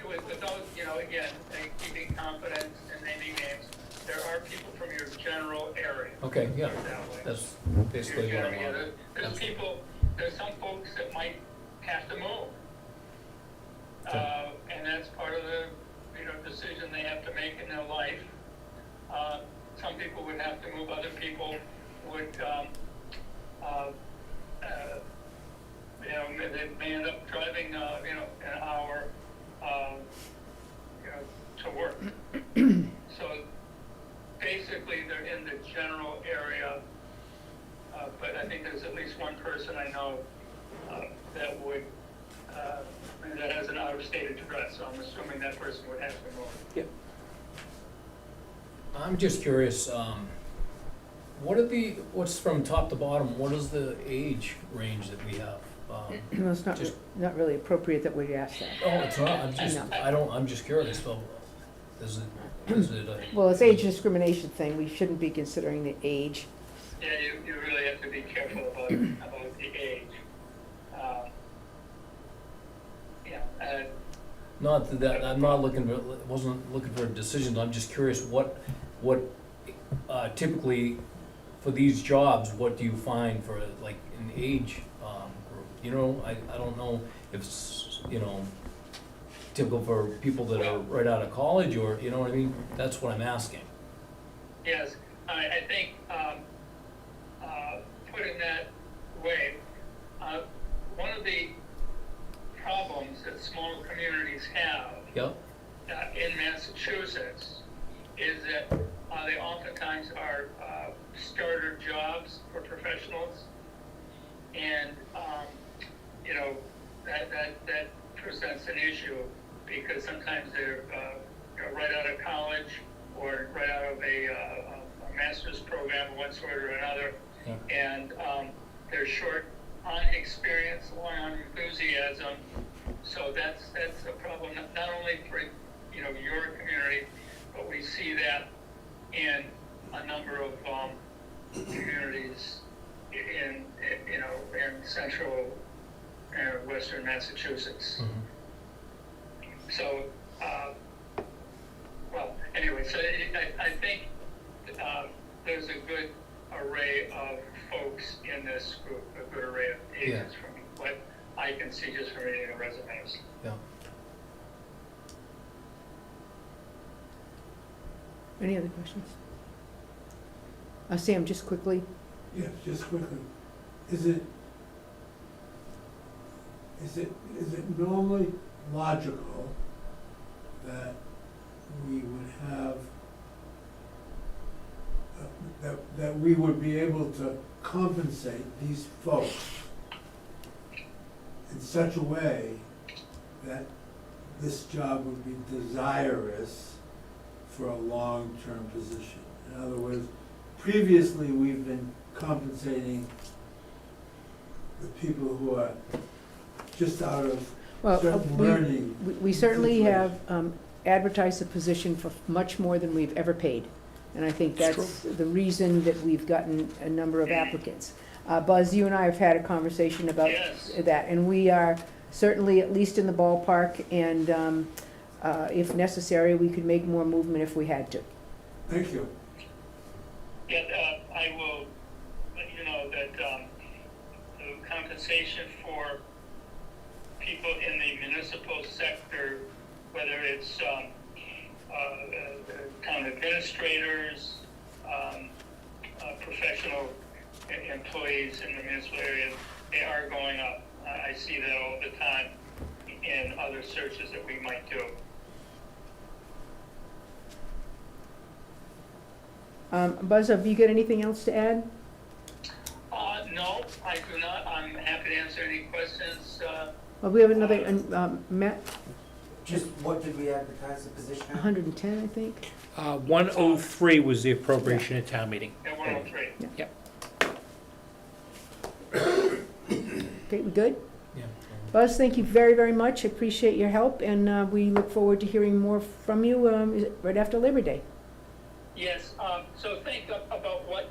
with those, again, keeping confidence and naming names, there are people from your general area. Okay, yeah, That way. that's basically what I want. There's some folks that might have to move. Okay. And that's part of the, decision they have to make in their life. Some people would have to move, other people would, they may end up driving, an hour, to work. So basically, they're in the general area, but I think there's at least one person I know that would, that has an out-of-state address, so I'm assuming that person would have to move. Yep. I'm just curious, what's from top to bottom, what is the age range that we have? No, it's Just- not really appropriate that we ask that. Oh, it's not, I'm just curious, so, is it a? Well, it's age discrimination thing, we shouldn't be considering the age. Yeah, you really have to be careful about the age. Not that, I'm not wasn't looking for decisions, I'm just curious, what typically, for these jobs, what do you find for, like, an age, group? I don't know if it's, typical for people that are right out of college, or, you know what I mean? That's what I'm asking. Yes, I think, put it that way, one of the problems that small communities have Yep, in Massachusetts is that they oftentimes are starter jobs for professionals, and that presents an issue because sometimes they're right out of college or right out of a master's program of one sort or another, yeah. and they're short on experience, long on enthusiasm. So that's a problem, not only for your community, but we see that in a number of communities in central and western Massachusetts. Mhm. So, anyway, so I think there's a good array of folks in this group, a good array of ages from what I can see just from reading the resumes. Yeah. Any other questions? Sam, just quickly, Yes, just quickly, is it normally logical that we would have, that we would be able to compensate these folks in such a way that this job would be desirous for a long-term position? In other words, previously, we've been compensating the people who are just out of Well, certain learning. we certainly have advertised the position for much more than we've ever paid. And I think It's that's the reason that we've gotten a number of applicants. Buzz, you and I have had a conversation about Yes. that, and we are certainly at least in the ballpark, and if necessary, we could make more movement if we had to. Thank you. Yeah, I will let you know that the compensation for people in the municipal sector, whether it's town administrators, professional employees in the municipal area, they are going up. I see that all the time in other searches that we might do. Buzz, have you got anything else to add? No, I do not. I'm happy to answer any questions. Well, we have another, Matt, Just what did we advertise the position at? 110, I think. 103 was the appropriation at town meeting. At 103. Okay, we good? Yeah. Buzz, thank you very, very much. Appreciate your help, and we look forward to hearing more from you is it right after Labor Day. Yes, so think about what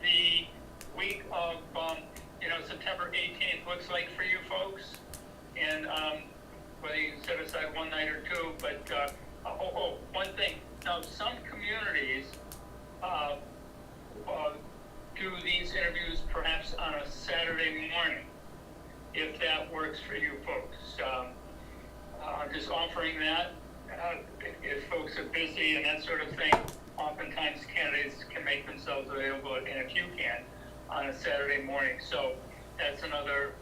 the week of, September 18th looks like for you folks. And whether you can set aside one night or two, but, one thing. Now, some communities do these interviews perhaps on a Saturday morning, if that works for you folks. I'm just offering that. If folks are busy and that sort of thing, oftentimes candidates can make themselves available, and if you can, on a Saturday morning. So that's another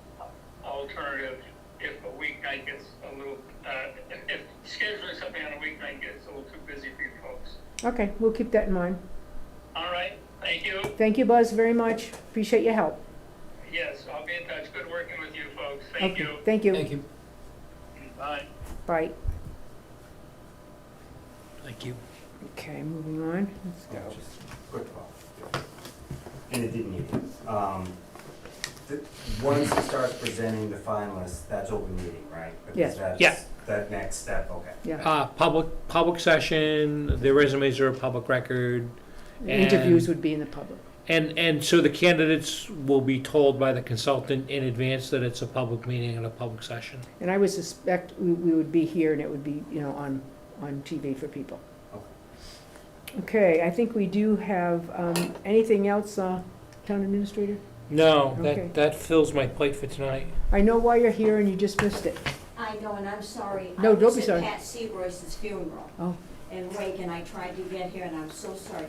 alternative if a weeknight gets a little, if scheduling something on a weeknight gets a little too busy for you folks. Okay, we'll keep that in mind. All right, thank you. Thank you, Buzz, very much. Appreciate your help. Yes, I'll be in touch. Good working with you folks. Thank Okay, you. Thank you. Thank you. Bye. Bye. Thank you. Okay, moving on. Let's go. Just quick call. And it didn't need it. Once he starts presenting the finalists, that's open meeting, right? Because Yes. that's Yeah. that next step, okay. Yeah. Public session, their resumes are a public record. Interviews would be in the public. And so the candidates will be told by the consultant in advance that it's a public meeting and a public session. And I would suspect we would be here and it would be, on TV for people. Okay, I think we do have, anything else, Town Administrator? No, Okay. that fills my plate for tonight. I know why you're here and you just missed it. I know, and I'm sorry. No, don't be sorry. I was at Pat Seabroyce's funeral. Oh. In Wake, and I tried to get here, and I'm so sorry.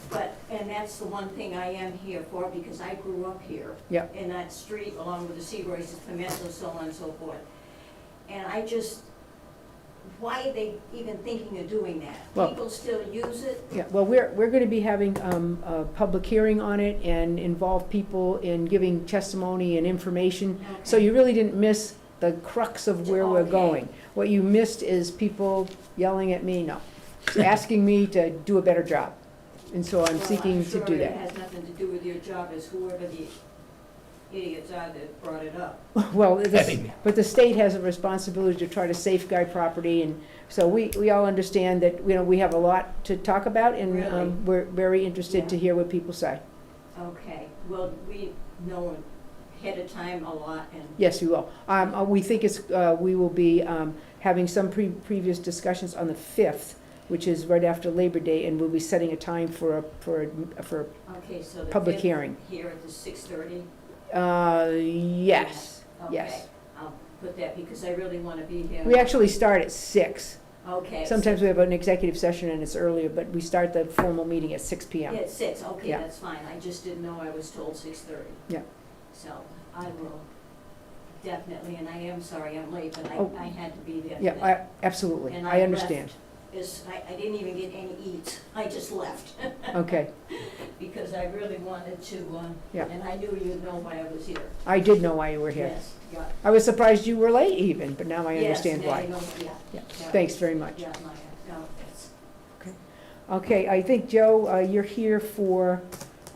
But, and that's the one thing I am here for, because I grew up here. Yeah. In that street, along with the Seabroyce's, Pimento, so on and so forth. And I just, why are they even thinking of doing that? Well- People still use it? Yeah, well, we're gonna be having, a public hearing on it and involve people in giving testimony and information. So Okay. you really didn't miss the crux of where we're Okay. going. What you missed is people yelling at me, no, asking me to do a better job. And so I'm seeking to do Well, I'm sure it that. has nothing to do with your job, as whoever the idiots are that brought it up. Well, but the state has a responsibility to try to safeguard property, and so we all understand that, we have a lot to talk about, and Really? we're very interested to Yeah. hear what people say. Okay, well, we know ahead of time a lot, and Yes, we will. We think we will be having some previous discussions on the 5th, which is right after Labor Day, and we'll be setting a time for okay, so the public 5th hearing. here at the 6:30? Yes, yes. Okay, I'll put that, because I really want to be here. We actually start at 6. Okay. Sometimes we have an executive session and it's earlier, but we start the formal meeting at 6 Yeah, PM. at 6, okay, Yeah. that's fine, I just didn't know I was told 6:30. Yeah. So, I will definitely, and I am sorry I'm late, but Oh. I had to be there for Yeah, that. absolutely. And I I understand. I didn't even get any eats, I just left, Okay, because I really wanted to, Yeah. and I knew you'd know why I was here. I did know why you were here. Yes, yeah. I was surprised you were late even, but now I understand Yes, now why. you know, yeah. Yeah. Yeah. Thanks very much. Yeah, no, it's, Okay, I think, Joe, you're here for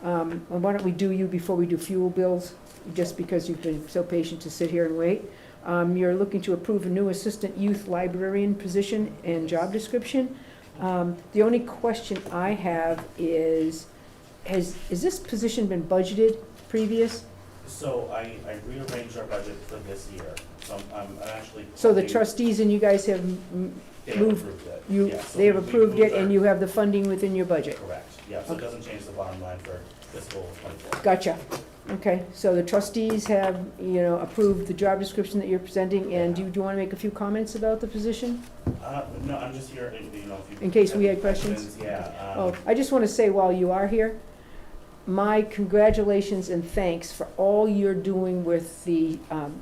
why don't we do you before we do fuel bills, just because you've been so patient to sit here and wait. You're looking to approve a new assistant youth librarian position and job description. The only question I have is, has this position been budgeted previous? So I rearranged our budget for this year, so I'm actually. So the trustees and you guys have They have moved, approved it. you, Yeah, so they have we approved moved it and our- you have the funding within your budget? Correct, yeah, so it Okay. doesn't change the bottom line for fiscal '24. Gotcha. Okay, so the trustees have, approved the job description that you're presenting, and do you want to make a few comments about the position? No, I'm just here, if you. In case we had questions? Yeah. Oh, I just want to say while you are here, my congratulations and thanks for all you're doing with the,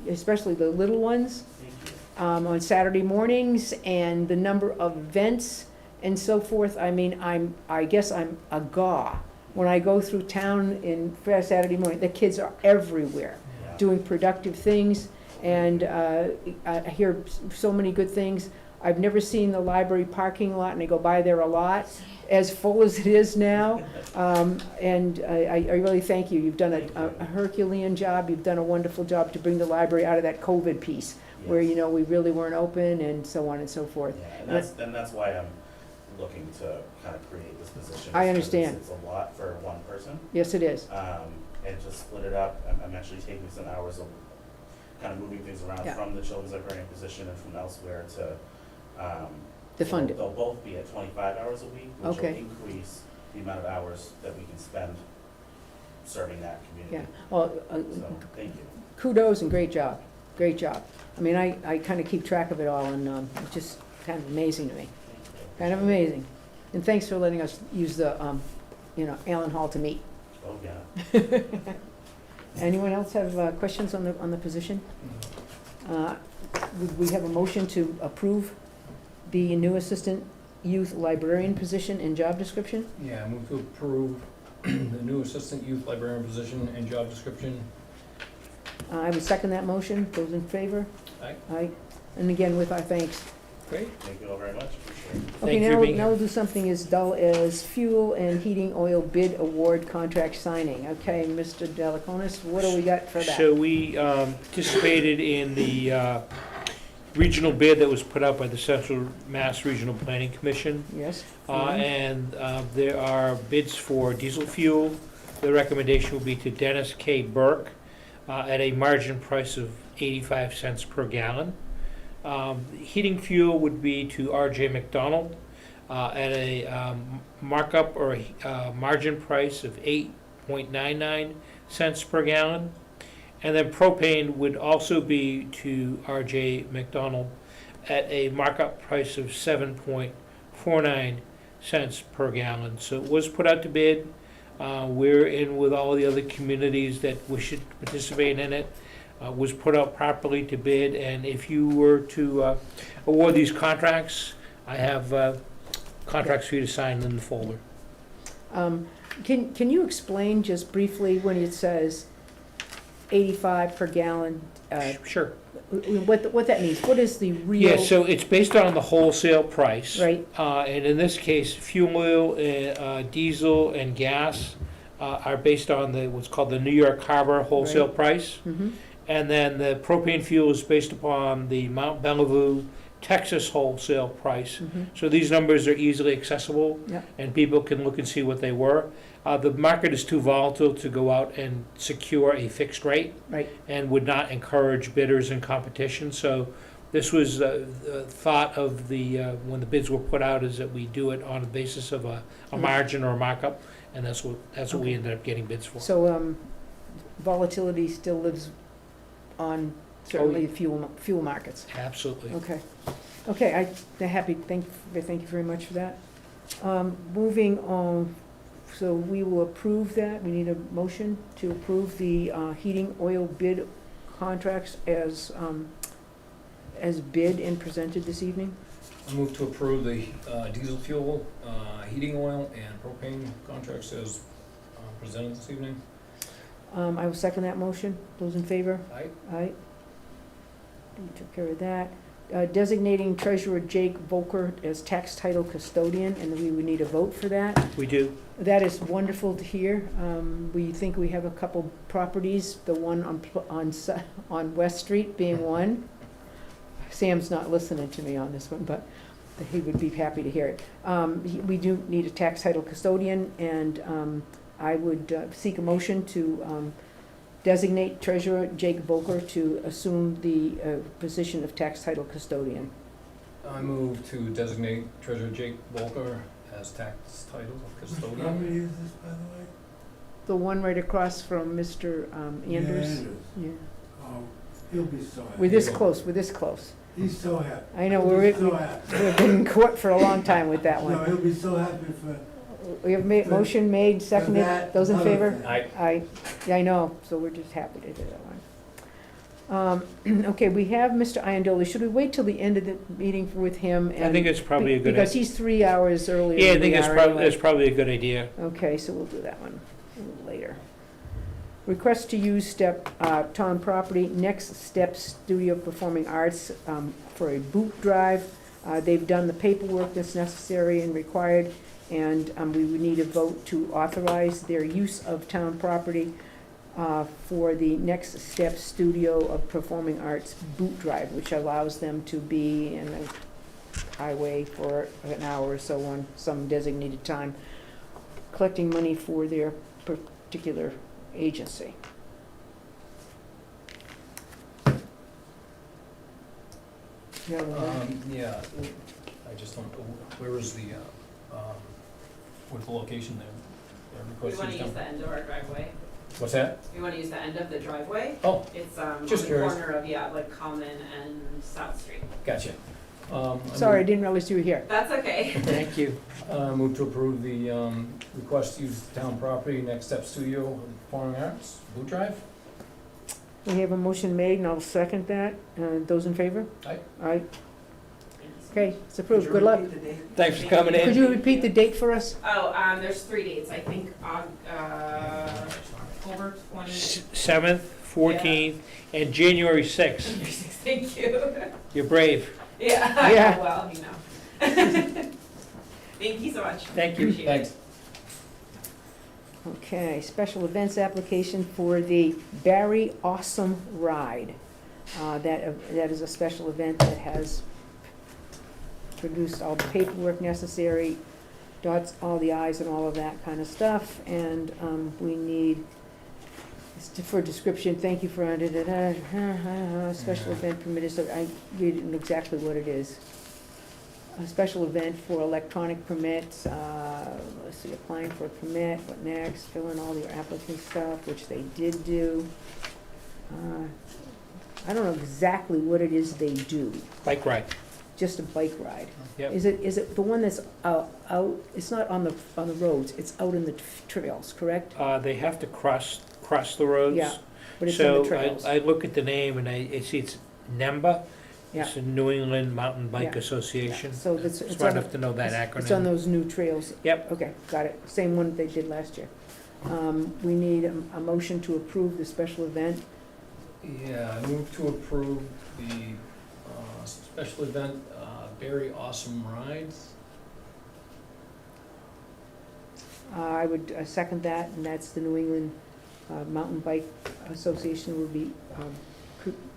especially the little ones, Thank you. on Saturday mornings, and the number of events and so forth. I mean, I guess I'm agog when I go through town in Saturday morning. The kids are everywhere Yeah. doing productive things, and I hear so many good things. I've never seen the library parking lot, and I go by there a lot, as full as it is now. And I really thank you. You've done a Herculean job. You've done a wonderful job to bring the library out of that COVID piece, where, Yes. we really weren't open, and so on and so forth. Yeah, and that's why I'm looking to kind of create this position. I because understand. It's a lot for one person, Yes, it is. and to split it up, I'm actually taking some hours of kind of moving things around Yeah. from the children's librarian position and from elsewhere to, To fund it. They'll both be at 25 hours a week, which will Okay. increase the amount of hours that we can spend serving that Yeah, community. well, So, thank you. kudos and great job, great job. I mean, I kind of keep track of it all, and it's just kind of amazing to me, kind of amazing. And thanks for letting us use the, Allen Hall to meet. Oh, yeah. Anyone else have questions on the position? Would we have a motion to approve the new assistant youth librarian position and job description? Yeah, I move to approve the new assistant youth librarian position and job description. I would second that motion. Those in favor? Aye. Aye. And again, with our thanks. Great. Thank you all very much, appreciate it. Okay, Thank you for being now here. we'll do something as dull as fuel and heating oil bid award contract signing. Okay, Mr. Delaconis, what do we got for that? So we participated in the regional bid that was put out by the Central Mass Regional Planning Commission. Yes? And there are bids for diesel fuel. The recommendation will be to Dennis K. Burke at a margin price of 85 cents per gallon. Heating fuel would be to R.J. McDonald at a markup or margin price of 8.99 cents per gallon. And then propane would also be to R.J. McDonald at a markup price of 7.49 cents per gallon. So it was put out to bid. We're in with all the other communities that wish to participate in it. Was put out properly to bid, and if you were to award these contracts, I have contracts for you to sign in the folder. Can you explain just briefly when it says 85 per gallon, Sure. what that means? What is the real? Yeah, so it's based on the wholesale price. Right. And in this case, fuel oil, diesel, and gas are based on what's called the New York Harbor wholesale Right. price. Mhm. And then the propane fuel is based upon the Mount Bellevue, Texas wholesale price. Mhm. So these numbers are easily accessible, Yeah. and people can look and see what they were. The market is too volatile to go out and secure a fixed rate, Right. and would not encourage bidders and competition. So this was thought of when the bids were put out, is that we do it on the basis of a margin or a markup, and that's what we Okay. ended up getting bids for. So volatility still lives on certainly fuel markets. Absolutely. Okay, I'm happy, thank you very much for that. Moving on, so we will approve that. We need a motion to approve the heating oil bid contracts as bid and presented this evening. I move to approve the diesel fuel, heating oil, and propane contracts as presented this evening. I will second that motion. Those in favor? Aye. Aye. We took care of that. designating treasurer Jake Voelker as tax title custodian, and we would need a vote for that. We do. That is wonderful to hear. We think we have a couple properties, the one on West Street being one. Sam's not listening to me on this one, but he would be happy to hear it. We do need a tax title custodian, and I would seek a motion to designate treasurer Jake Voelker to assume the position of tax title custodian. I move to designate Treasurer Jake Voelker as tax title Which custodian. property is this, by the way? The one right across from Mr. Anders. Yeah. Oh, he'll be so happy. We're this close, we're this close. He's so happy. I know, He'll we're, be so happy. we've been in court for a long time with that No, one. he'll be so happy for We have motion made, seconded, that, those in another favor? thing. Aye. Yeah, I know, so we're just happy to do that one. Okay, we have Mr. Iandoli. Should we wait till the end of the meeting with him? I think it's probably a good Because idea. he's 3 hours earlier Yeah, I than think we it's are probably, anyway. that's probably a good idea. Okay, so we'll do that one a little later. Request to use town property, Next Step Studio Performing Arts, for a boot drive. They've done the paperwork that's necessary and required, and we would need a vote to authorize their use of town property for the Next Step Studio of Performing Arts boot drive, which allows them to be in the highway for an hour or so on some designated time, collecting money for their particular agency. Yeah, Yeah, I just don't, where is the, what's the location there? Their We request wanna is use down- the end of our driveway. What's that? We wanna use the end of the driveway. Oh, It's, on Just the curious. corner of, like Common and South Street. gotcha. Sorry, I didn't realize you were here. That's okay. Thank you. Move to approve the request to use town property, Next Step Studio, Performing Arts, boot drive. We have a motion made, and I'll second that. Those in favor? Aye. Aye. Okay, it's approved. Good luck. Thanks for coming Could in. you repeat the date for us? Oh, there's 3 dates, I think, October 20. 7th, 14th, and January 6th. Thank you. You're brave. Yeah, Yeah. well, you know. Thank you so much. Thank you. Appreciate it. Thanks. Okay, special events application for the Barre Awesome Ride. That is a special event that has produced all the paperwork necessary, dots all the i's and all of that kind of stuff, and we need, for description, thank you for, special event permitted, so I read exactly what it is. A special event for electronic permits, let's see, applying for a permit, what next, fill in all your applicant stuff, which they did do. I don't know exactly what it is they do, Bike ride. just a bike ride. Yep. Is it the one that's out, it's not on the roads, it's out in the trails, correct? They have to cross the roads. Yeah, but it's on the trails. So I look at the name and I see it's NEMBA. Yeah. It's the New England Mountain Bike Yeah. Association. So it's Smart on, enough to know that acronym. it's on those new trails. Yep. Okay, got it. Same one they did last year. We need a motion to approve the special event. Yeah, I move to approve the special event, Barre Awesome Rides. I would second that, and that's the New England Mountain Bike Association will be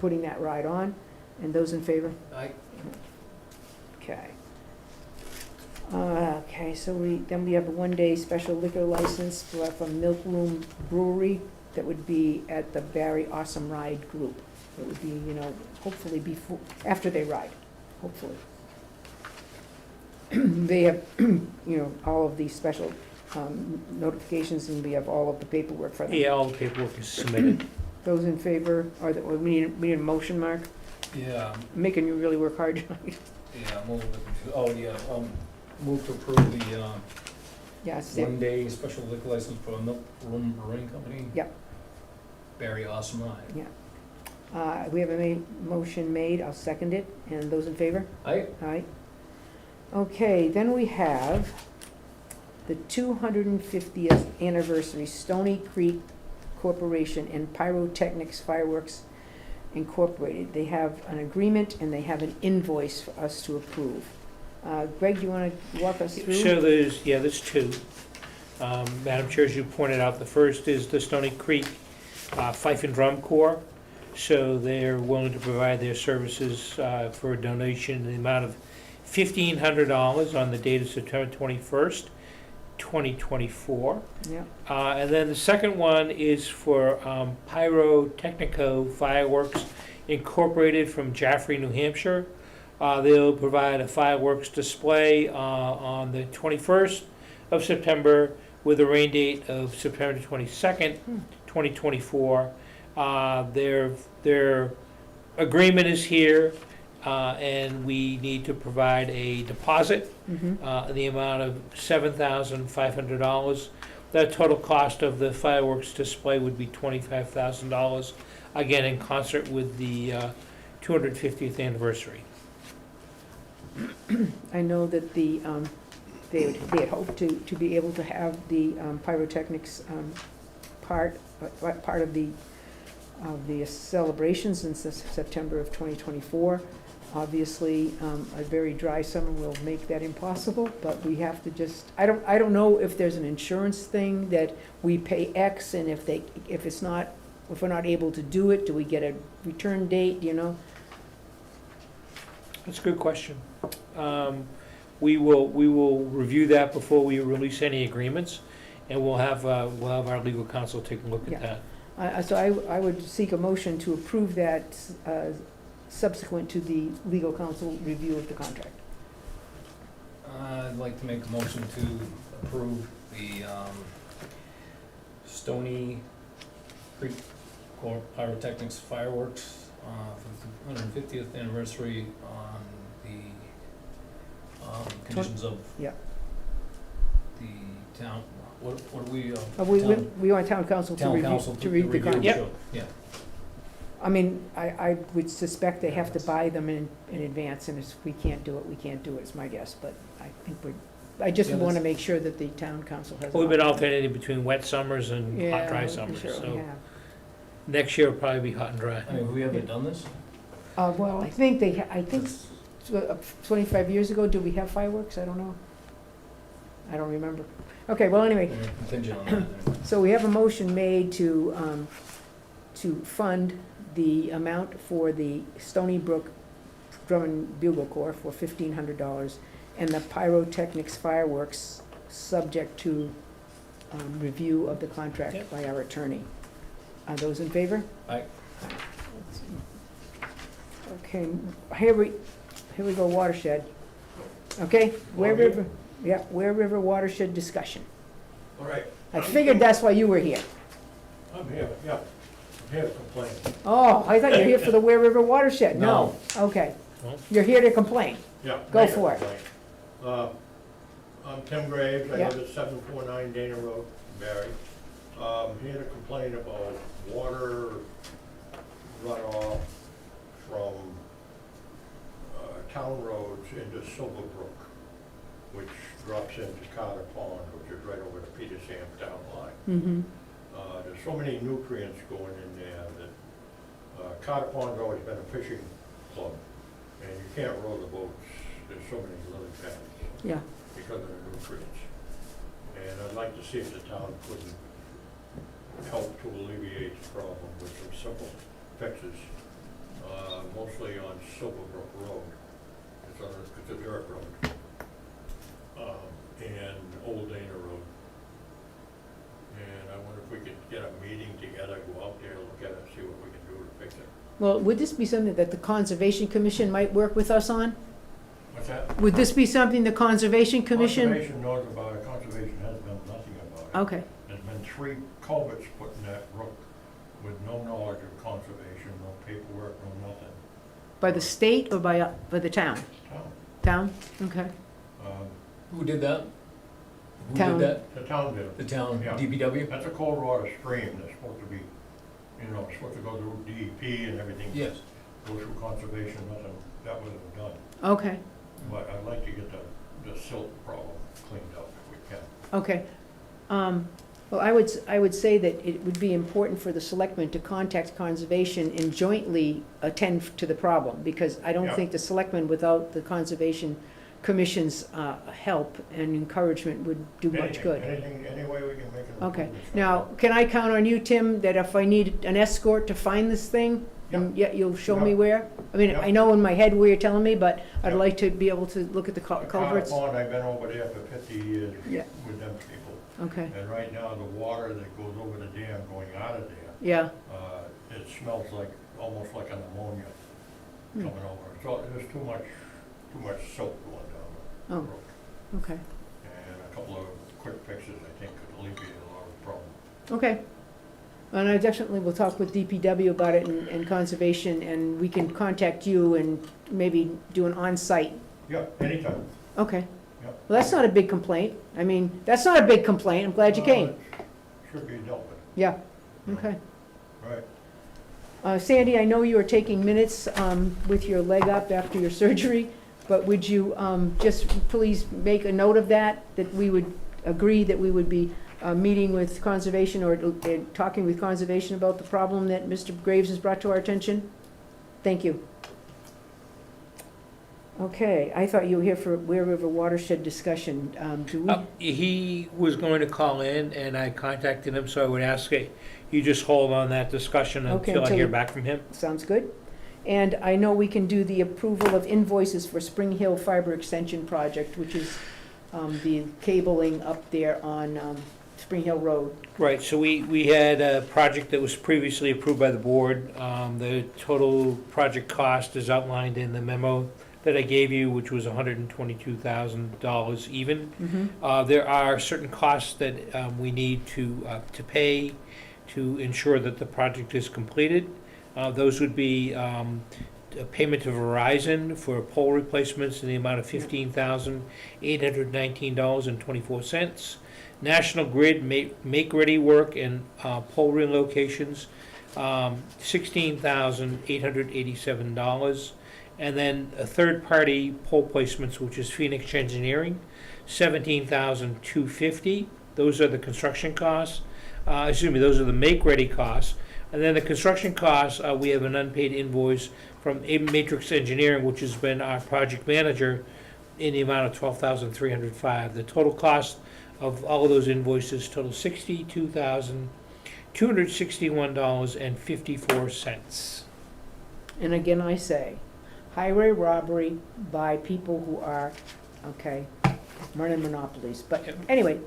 putting that ride on. And those in favor? Aye. Okay. Okay, so we have a one-day special liquor license from Milk Room Brewery that would be at the Barre Awesome Ride Group. It would be, hopefully before, after they ride, hopefully. They have, all of these special notifications, and we have all of the paperwork for them. Yeah, all the paperwork is submitted. Those in favor, we need a motion, Mark? Yeah, I'm making you really work hard tonight. yeah, I'm a little bit confused. Move to approve the Yeah, it's one-day special liquor license for Milk Room Brewing Company. Yep. Barre Awesome Ride. We have a motion made, I'll second it, and those in favor? Aye. Aye. Okay, then we have the 250th anniversary Stony Creek Corporation and Pyrotechnics Fireworks Incorporated. They have an agreement and they have an invoice for us to approve. Greg, do you want to walk us through? So there's two. Madam Chair, as you pointed out, the first is the Stony Creek Fife and Drum Corps. So they're willing to provide their services for a donation in the amount of $1,500 on the date of September 21st, 2024. Yeah. And then the second one is for Pyrotechnico Fireworks Incorporated from Jaffrey, New Hampshire. They'll provide a fireworks display on the 21st of September with a rain date of September 22nd, 2024. Their agreement is here, and we need to provide a deposit in the amount of $7,500. The total cost of the fireworks display would be $25,000, again in concert with the 250th anniversary. I know that they had hoped to be able to have the pyrotechnics part of the celebrations in September of 2024. Obviously, a very dry summer will make that impossible, but we have to just, I don't know if there's an insurance thing that we pay X, and if we're not able to do it, do we get a return date, you know? That's a good question. We will review that before we release any agreements, and we'll have our legal counsel take a look at Yeah. that. So I would seek a motion to approve that subsequent to the legal counsel review of the contract. I'd like to make a motion to approve the Stony Creek Pyrotechnics Fireworks for the 150th anniversary on the conditions of Yeah. the town, what are we? We want town council to Town review, council to read the contract. Yep. Yeah. I mean, I would suspect they have to buy them in advance, and if we can't do it, we can't do it, is my guess, but I think I just Yeah, want to that's- make sure that the town council has. Well, we've been alternating between wet summers and hot, dry summers, so next year will probably be hot and dry. I mean, have we ever done this? Well, I think 25 years ago, did we have fireworks? I don't know. I don't remember. Okay, well, anyway, We're contingent on that anyway. so we have a motion made to fund the amount for the Stony Brook Drum and Bugle Corps for $1,500, and the pyrotechnics fireworks, subject to review of the contract Yep. by our attorney. Are those in favor? Aye. Okay, here we go, watershed. Okay, Ware River, Ware River watershed discussion. All right, I figured that's why you were here. I'm here, yeah, I'm here to complain. Oh, I thought you were here for the Ware River watershed. No, okay. No. You're here to complain. Yeah. Go make a for it. complaint. I'm Tim Graves, I Yeah. live at 749 Dana Road, Barre. I'm here to complain about water runoff from town roads into Silverbrook, which drops into Carter Pond, which is right over the Peter Sam town line. Mm-hmm. There's so many nutrients going in there that Carter Pond's always been a fishing club, and you can't row the boats. There's so many lily pads Yeah. because of the nutrients. And I'd like to see if the town couldn't help to alleviate the problem with some simple fixes, mostly on Silverbrook Road. It's a dirt road, and Old Dana Road. And I wonder if we could get a meeting together, go out there, look at it, see what we can do to fix it. Well, would this be something that the Conservation Commission might work with us on? What's that? Would this be something the Conservation Commission? Conservation knows about it, conservation has done nothing about it. Okay, There's been 3 culverts put in that brook with no knowledge of conservation, no paperwork, no nothing. by the state or by the town? Town. Town, okay. Who did that? Who Town. did that? The town did it. The town, Yeah. DPW? That's a cold water stream that's supposed to be, it's supposed to go through DEP and everything. Yes. Go through conservation, nothing, that wasn't done. Okay, But I'd like to get the silt problem cleaned up if we can. okay. Well, I would say that it would be important for the selectmen to contact conservation and jointly attend to the problem, because I don't Yeah. think the selectmen, without the conservation commission's help and encouragement, would do much good. Anything, any way we can make it. Okay, now, can I count on you, Tim, that if I need an escort to find this thing, and yet you'll show me Yeah. where? I mean, Yeah. I know in my head where you're telling me, but I'd Yeah. like to be able to look at the culverts. Pond, I've been over there for 50 years Yeah. with them people. Okay, And right now, the water that goes over the dam going out of there, yeah, it smells like, almost like an ammonia Hmm. coming over. So there's too much soap going down the Oh. road. okay, And a couple of quick fixes, I think, could alleviate a lot of the problem. okay. And I definitely will talk with DPW about it and conservation, and we can contact you and maybe do an on-site. Yeah, anytime. Okay. Yeah. Well, that's not a big complaint. I mean, that's not a big complaint. I'm glad you came. It should be dealt with, Yeah, okay. right. Sandy, I know you are taking minutes with your leg up after your surgery, but would you just please make a note of that we would agree that we would be meeting with conservation or talking with conservation about the problem that Mr. Graves has brought to our attention? Thank you. Okay, I thought you were here for Ware River watershed discussion. Do we? He was going to call in, and I contacted him, so I would ask you just hold on that discussion Okay, until I until hear you- back from him. Sounds good. And I know we can do the approval of invoices for Spring Hill Fiber Extension Project, which is the cabling up there on Spring Hill Road. Right, so we had a project that was previously approved by the board. The total project cost is outlined in the memo that I gave you, which was $122,000 even. There are certain costs that we need to pay to ensure that the project is completed. Those would be a payment to Verizon for pole replacements in the amount of $15,819.24. National Grid make-ready work and pole relocations, $16,887. And then a third-party pole placements, which is Phoenix Engineering, $17,250. Those are the construction costs. Those are the make-ready costs. And then the construction costs, we have an unpaid invoice from Matrix Engineering, which has been our project manager, in the amount of $12,305. The total cost of all of those invoices total $62,261.54. And again, I say, highway robbery by people who are, running monopolies. But anyway,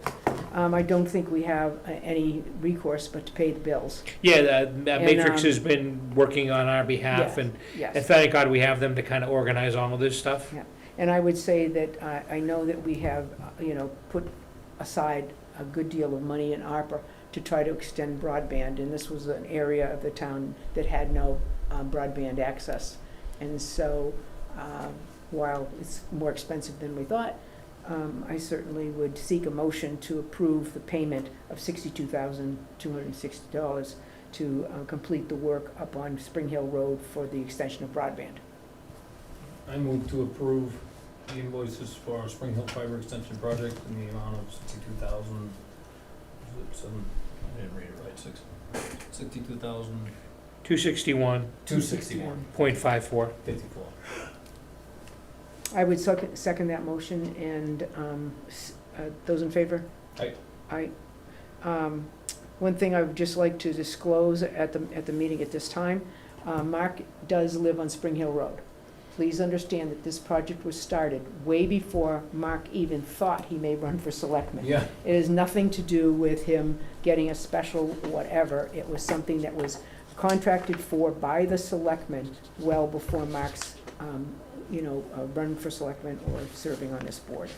I don't think we have any recourse but to pay the bills. Yeah, Matrix has been working on our behalf, and Yes. thank God we have them to kind of organize all of this stuff. Yeah. And I would say that I know that we have, put aside a good deal of money in ARPA to try to extend broadband, and this was an area of the town that had no broadband access. And so, while it's more expensive than we thought, I certainly would seek a motion to approve the payment of $62,260 to complete the work up on Spring Hill Road for the extension of broadband. I move to approve the invoices for our Spring Hill Fiber Extension Project in the amount of $62,000, I didn't read it right, $62,261.54. 261.54. I would second that motion, and those in favor? Aye. Aye. One thing I would just like to disclose at the meeting at this time, Mark does live on Spring Hill Road. Please understand that this project was started way before Mark even thought he may run for selectman. Yeah. It has nothing to do with him getting a special whatever. It was something that was contracted for by the selectmen well before Mark's run for selectman or serving on this board.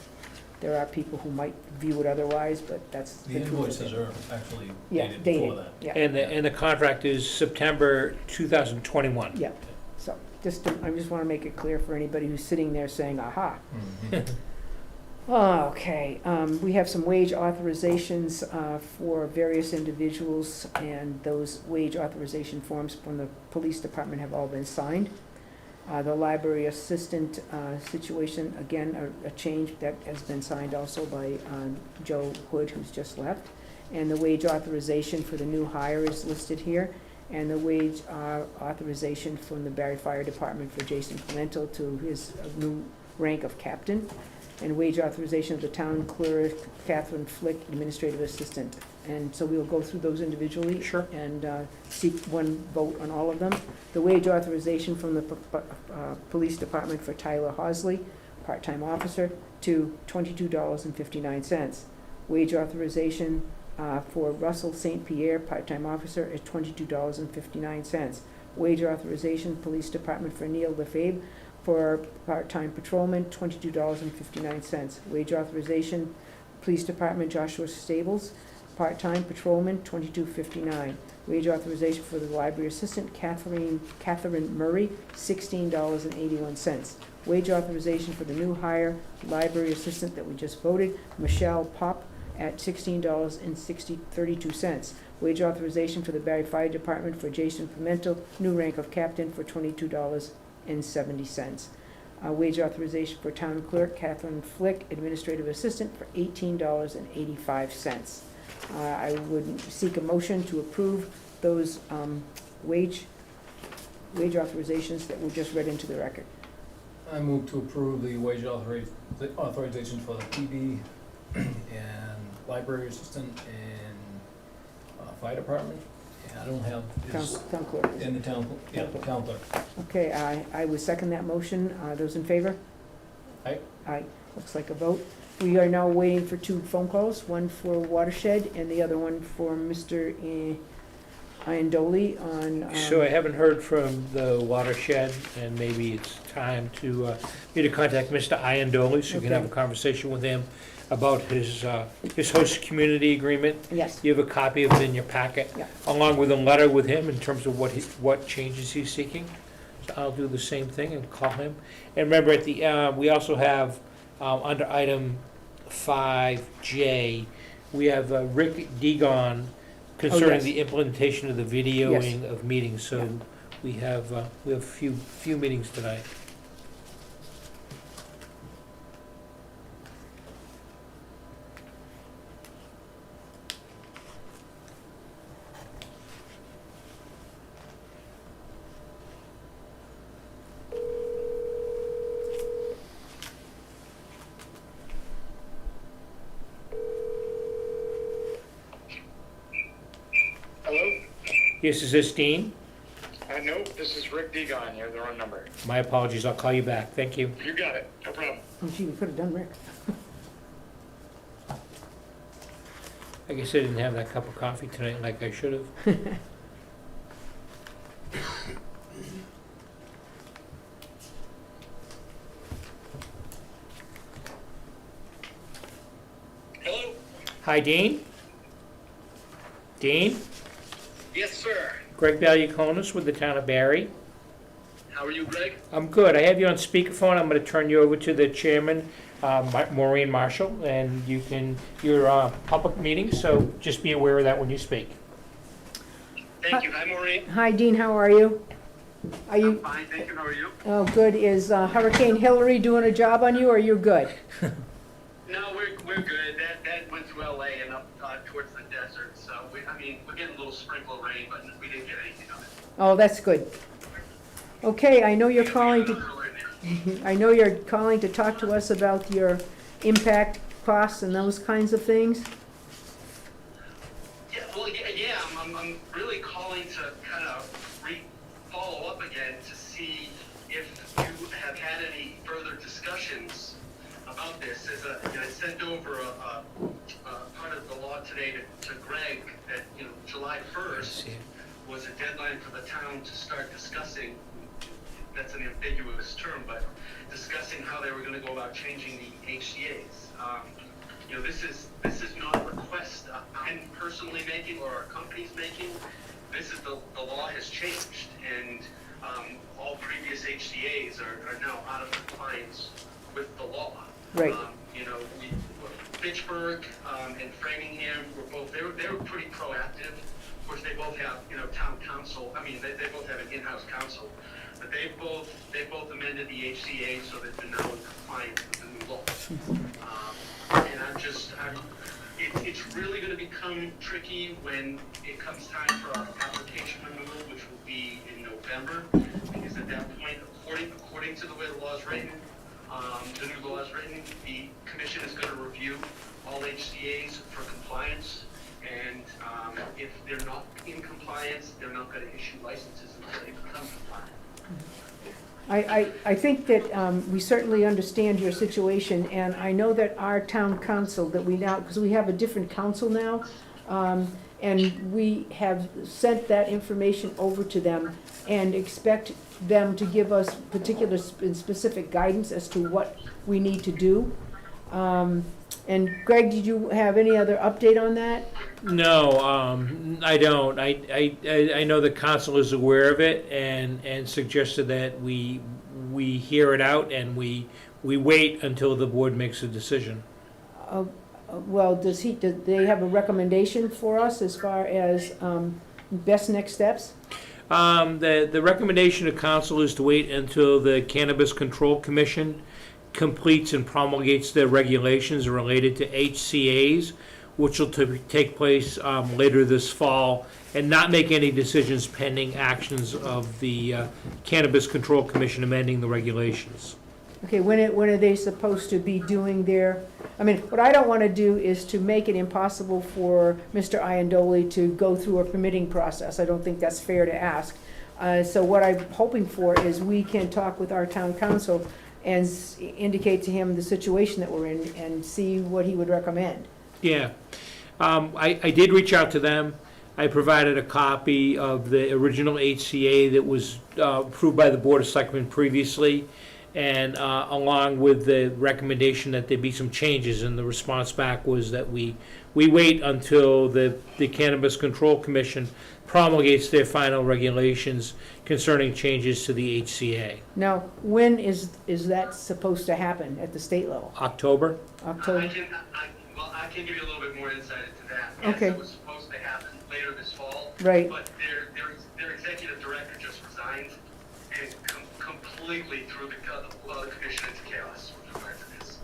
There are people who might view it otherwise, but that's the The truth of invoices it. are actually Yeah, dated before dated, that. yeah. And the contract is September 2021. Yeah, so I just want to make it clear for anybody who's sitting there saying, aha. Okay, we have some wage authorizations for various individuals, and those wage authorization forms from the police department have all been signed. The library assistant situation, again, a change that has been signed also by Joe Hood, who's just left. And the wage authorization for the new hire is listed here. And the wage authorization from the Barre Fire Department for Jason Pimento to his new rank of captain. And wage authorization of the town clerk, Catherine Flick, administrative assistant. And so we'll go through those individually. Sure. And seek one vote on all of them. The wage authorization from the police department for Tyler Hosley, part-time officer, to $22.59. Wage authorization for Russell St. Pierre, part-time officer, at $22.59. Wage authorization, police department for Neil Lefebvre, for part-time patrolman, $22.59. Wage authorization, police department, Joshua Stables, part-time patrolman, $22.59. Wage authorization for the library assistant, Catherine Murray, $16.81. Wage authorization for the new hire, library assistant that we just voted, Michelle Pop, at $16.32. Wage authorization for the Barre Fire Department for Jason Pimento, new rank of captain, for $22.70. Wage authorization for town clerk, Catherine Flick, administrative assistant, for $18.85. I would seek a motion to approve those wage authorizations that were just read into the record. I move to approve the wage authorization for the PB and library assistant and fire department. I don't have this. Town clerk. In the town, yeah, town clerk. Okay, I would second that motion. Those in favor? Aye. Aye. Looks like a vote. We are now waiting for 2 phone calls, one for Watershed and the other one for Mr. Iandoli on. So I haven't heard from the Watershed, and maybe it's time to, me to contact Mr. Iandoli, so you can have a conversation with him about his host community agreement. Yes. You have a copy of it in your packet, Yeah. along with a letter with him in terms of what changes he's seeking. So I'll do the same thing and call him. And remember, at the, we also have, under item 5J, we have Rick Degon concerning yes. the implementation of the videoing of meetings. So we have a few meetings tonight. Hello? Yes, is this Dean? No, this is Rick Degon. You have the wrong number. My apologies, I'll call you back. Thank you. You got it. No problem. Oh, gee, we could have done Rick. I guess I didn't have that cup of coffee tonight like I should have. Hello? Hi, Dean? Dean? Yes, sir. Greg Valiakonis with the town of Barre. How are you, Greg? I'm good. I have you on speakerphone. I'm going to turn you over to the chairman, Maureen Marshall, and your public meeting, so just be aware of that when you speak. Thank you. Hi, Maureen. Hi, Dean, how are you? Are I'm you, fine. Thank you. How are you? oh, good. Is Hurricane Hillary doing a job on you, or you're good? No, we're good. That went through LA and up towards the desert. So we're getting a little sprinkle of rain, but we didn't get anything of it. Oh, that's good. Okay, I know you're calling to, I know you're calling to talk to us about your impact costs and those kinds of things. Yeah, well, yeah, I'm really calling to kind of follow up again to see if you have had any further discussions about this. I sent over a part of the law today to Greg that, July 1st was a deadline for the town to start discussing, that's an ambiguous term, but discussing how they were going to go about changing the HCA's. This is not a request I'm personally making or our company's making. This is the law has changed, and all previous HCA's are now out of compliance with the law. Right. Fitchburg and Framingham they were pretty proactive. Of course, they both have town council. They both have an in-house council, but they both amended the HCA so that they're now in compliance with the new law. And It's really gonna become tricky when it comes time for our application renewal, which will be in November, because at that point, according to the way the law is written, the new law is written, the commission is gonna review all HCA's for compliance, and if they're not in compliance, they're not gonna issue licenses until they become compliant. I think that we certainly understand your situation, and I know that our town council, that we now, because we have a different council now, and we have sent that information over to them and expect them to give us particular and specific guidance as to what we need to do. And Greg, did you have any other update on that? No, I don't. I know the council is aware of it and suggested that we hear it out and we wait until the board makes a decision. Well, do they have a recommendation for us as far as best next steps? The recommendation of council is to wait until the Cannabis Control Commission completes and promulgates their regulations related to HCA's, which will take place later this fall, and not make any decisions pending actions of the Cannabis Control Commission amending the regulations. Okay, when are they supposed to be doing their, I mean, what I don't want to do is to make it impossible for Mr. Iandoli to go through a permitting process. I don't think that's fair to ask. So what I'm hoping for is we can talk with our town council and indicate to him the situation that we're in and see what he would recommend. Yeah. I did reach out to them. I provided a copy of the original HCA that was approved by the Board of Selectmen previously, and along with the recommendation that there be some changes, and the response back was that we wait until the Cannabis Control Commission promulgates their final regulations concerning changes to the HCA. Now, when is that supposed to happen at the state level? October? October? I can give you a little bit more insight into that. Okay. Yes, it was supposed to happen later this fall. Right. But their executive director just resigned and completely threw the commission into chaos with regard to this.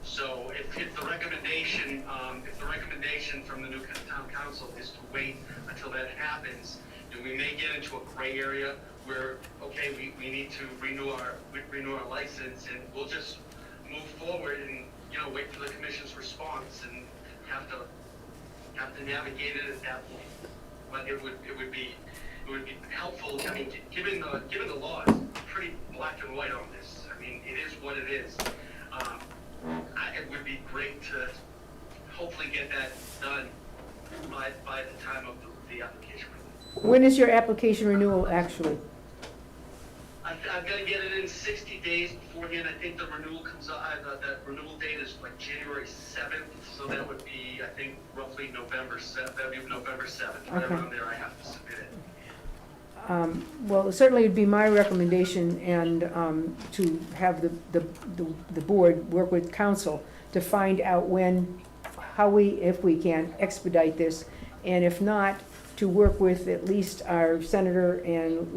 So if the recommendation from the new town council is to wait until that happens, then we may get into a gray area where, okay, we need to renew our license, and we'll just move forward and, wait for the commission's response and have to navigate it at that point. But it would be helpful. I mean, given the law is pretty black and white on this. I mean, it is what it is. It would be great to hopefully get that done by the time of the application. When is your application renewal actually? I've got to get it in 60 days beforehand. I think the renewal comes out, the renewal date is like January 7th, so that would be, I think, roughly November 7th. That would be November 7th. Right Okay. around there, I have to submit it. Well, certainly it'd be my recommendation and to have the board work with council to find out how we, if we can, expedite this, and if not, to work with at least our senator and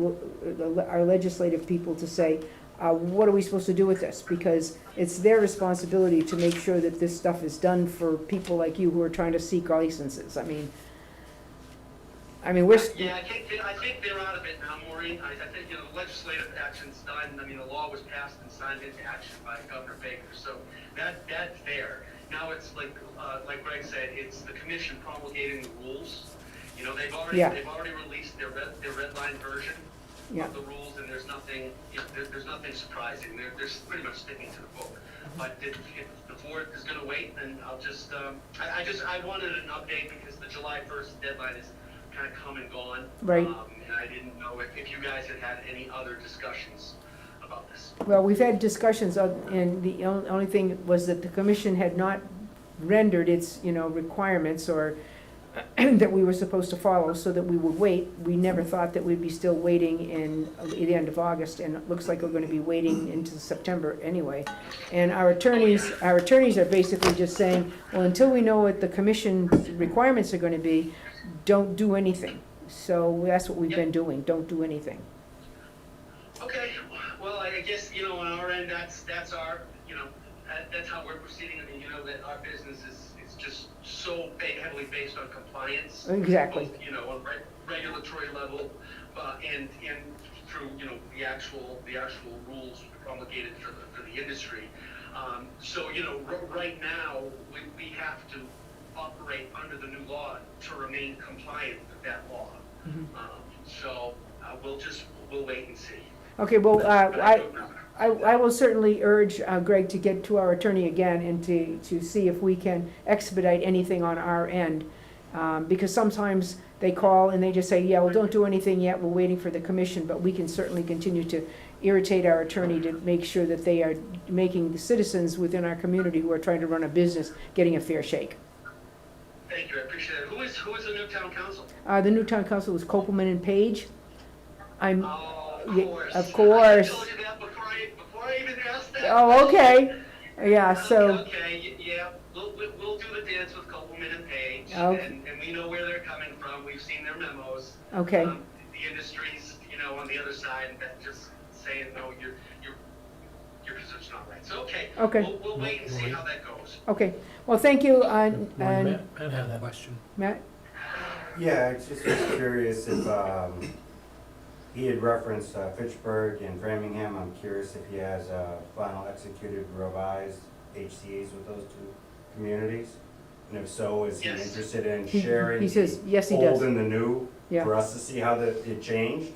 our legislative people to say, what are we supposed to do with this? Because it's their responsibility to make sure that this stuff is done for people like you who are trying to seek licenses. I mean, we're... Yeah, I think they're out of it now, Maureen. I think, the legislative action's done. I mean, the law was passed and signed into action by Governor Baker, so that's there. Now it's like Greg said, it's the commission promulgating the rules. They've already released their red line version of the rules, and there's nothing surprising. They're pretty much sticking to the book. But if the board is going to wait, then I'll just I wanted an update because the July 1st deadline is kind of come and gone. Right. And I didn't know if you guys had any other discussions about this. Well, we've had discussions, and the only thing was that the commission had not rendered its, requirements or that we were supposed to follow, so that we would wait. We never thought that we'd be still waiting in the end of August, and it looks like we're going to be waiting into September anyway. And our attorneys are basically just saying, well, until we know what the commission's requirements are going to be, don't do anything. So that's what we've been doing. Don't do anything. Okay. Well, I guess on our end, that's our that's how we're proceeding. I mean, you know that our business is just so heavily based on compliance. Exactly. Both, you know, on regulatory level, and through, you know, the actual rules promulgated for the industry. So, you know, right now, we have to operate under the new law to remain compliant with that law. So, we'll wait and see. Okay, well, I will certainly urge Greg to get to our attorney again and to see if we can expedite anything on our end. Because sometimes they call and they just say, yeah, well, don't do anything yet, we're waiting for the commission, but we can certainly continue to irritate our attorney to make sure that they are making the citizens within our community who are trying to run a business getting a fair shake. Thank you, I appreciate it. Who is the new town council? The new town council is Kopelman and Page. I'm, Oh, yeah, of I course. told you that before I even asked that. Oh, okay, yeah, so, Okay, yeah, we'll do the dance with Copeland and Page, Okay. and we know where they're coming from, we've seen their memos. okay, The industry's, you know, on the other side, that just saying, no, your position's not right, so, okay. Okay. We'll wait and see how that goes. okay. Well, thank you, Matt and had a question. Matt? Yeah, I just was curious if, he had referenced Fitchburg and Framingham. I'm curious if he has final executed revised HCA's with those two communities? And if so, is he Yes. interested in He sharing says, yes, he the does. old and the new Yeah. for us to see how it changed,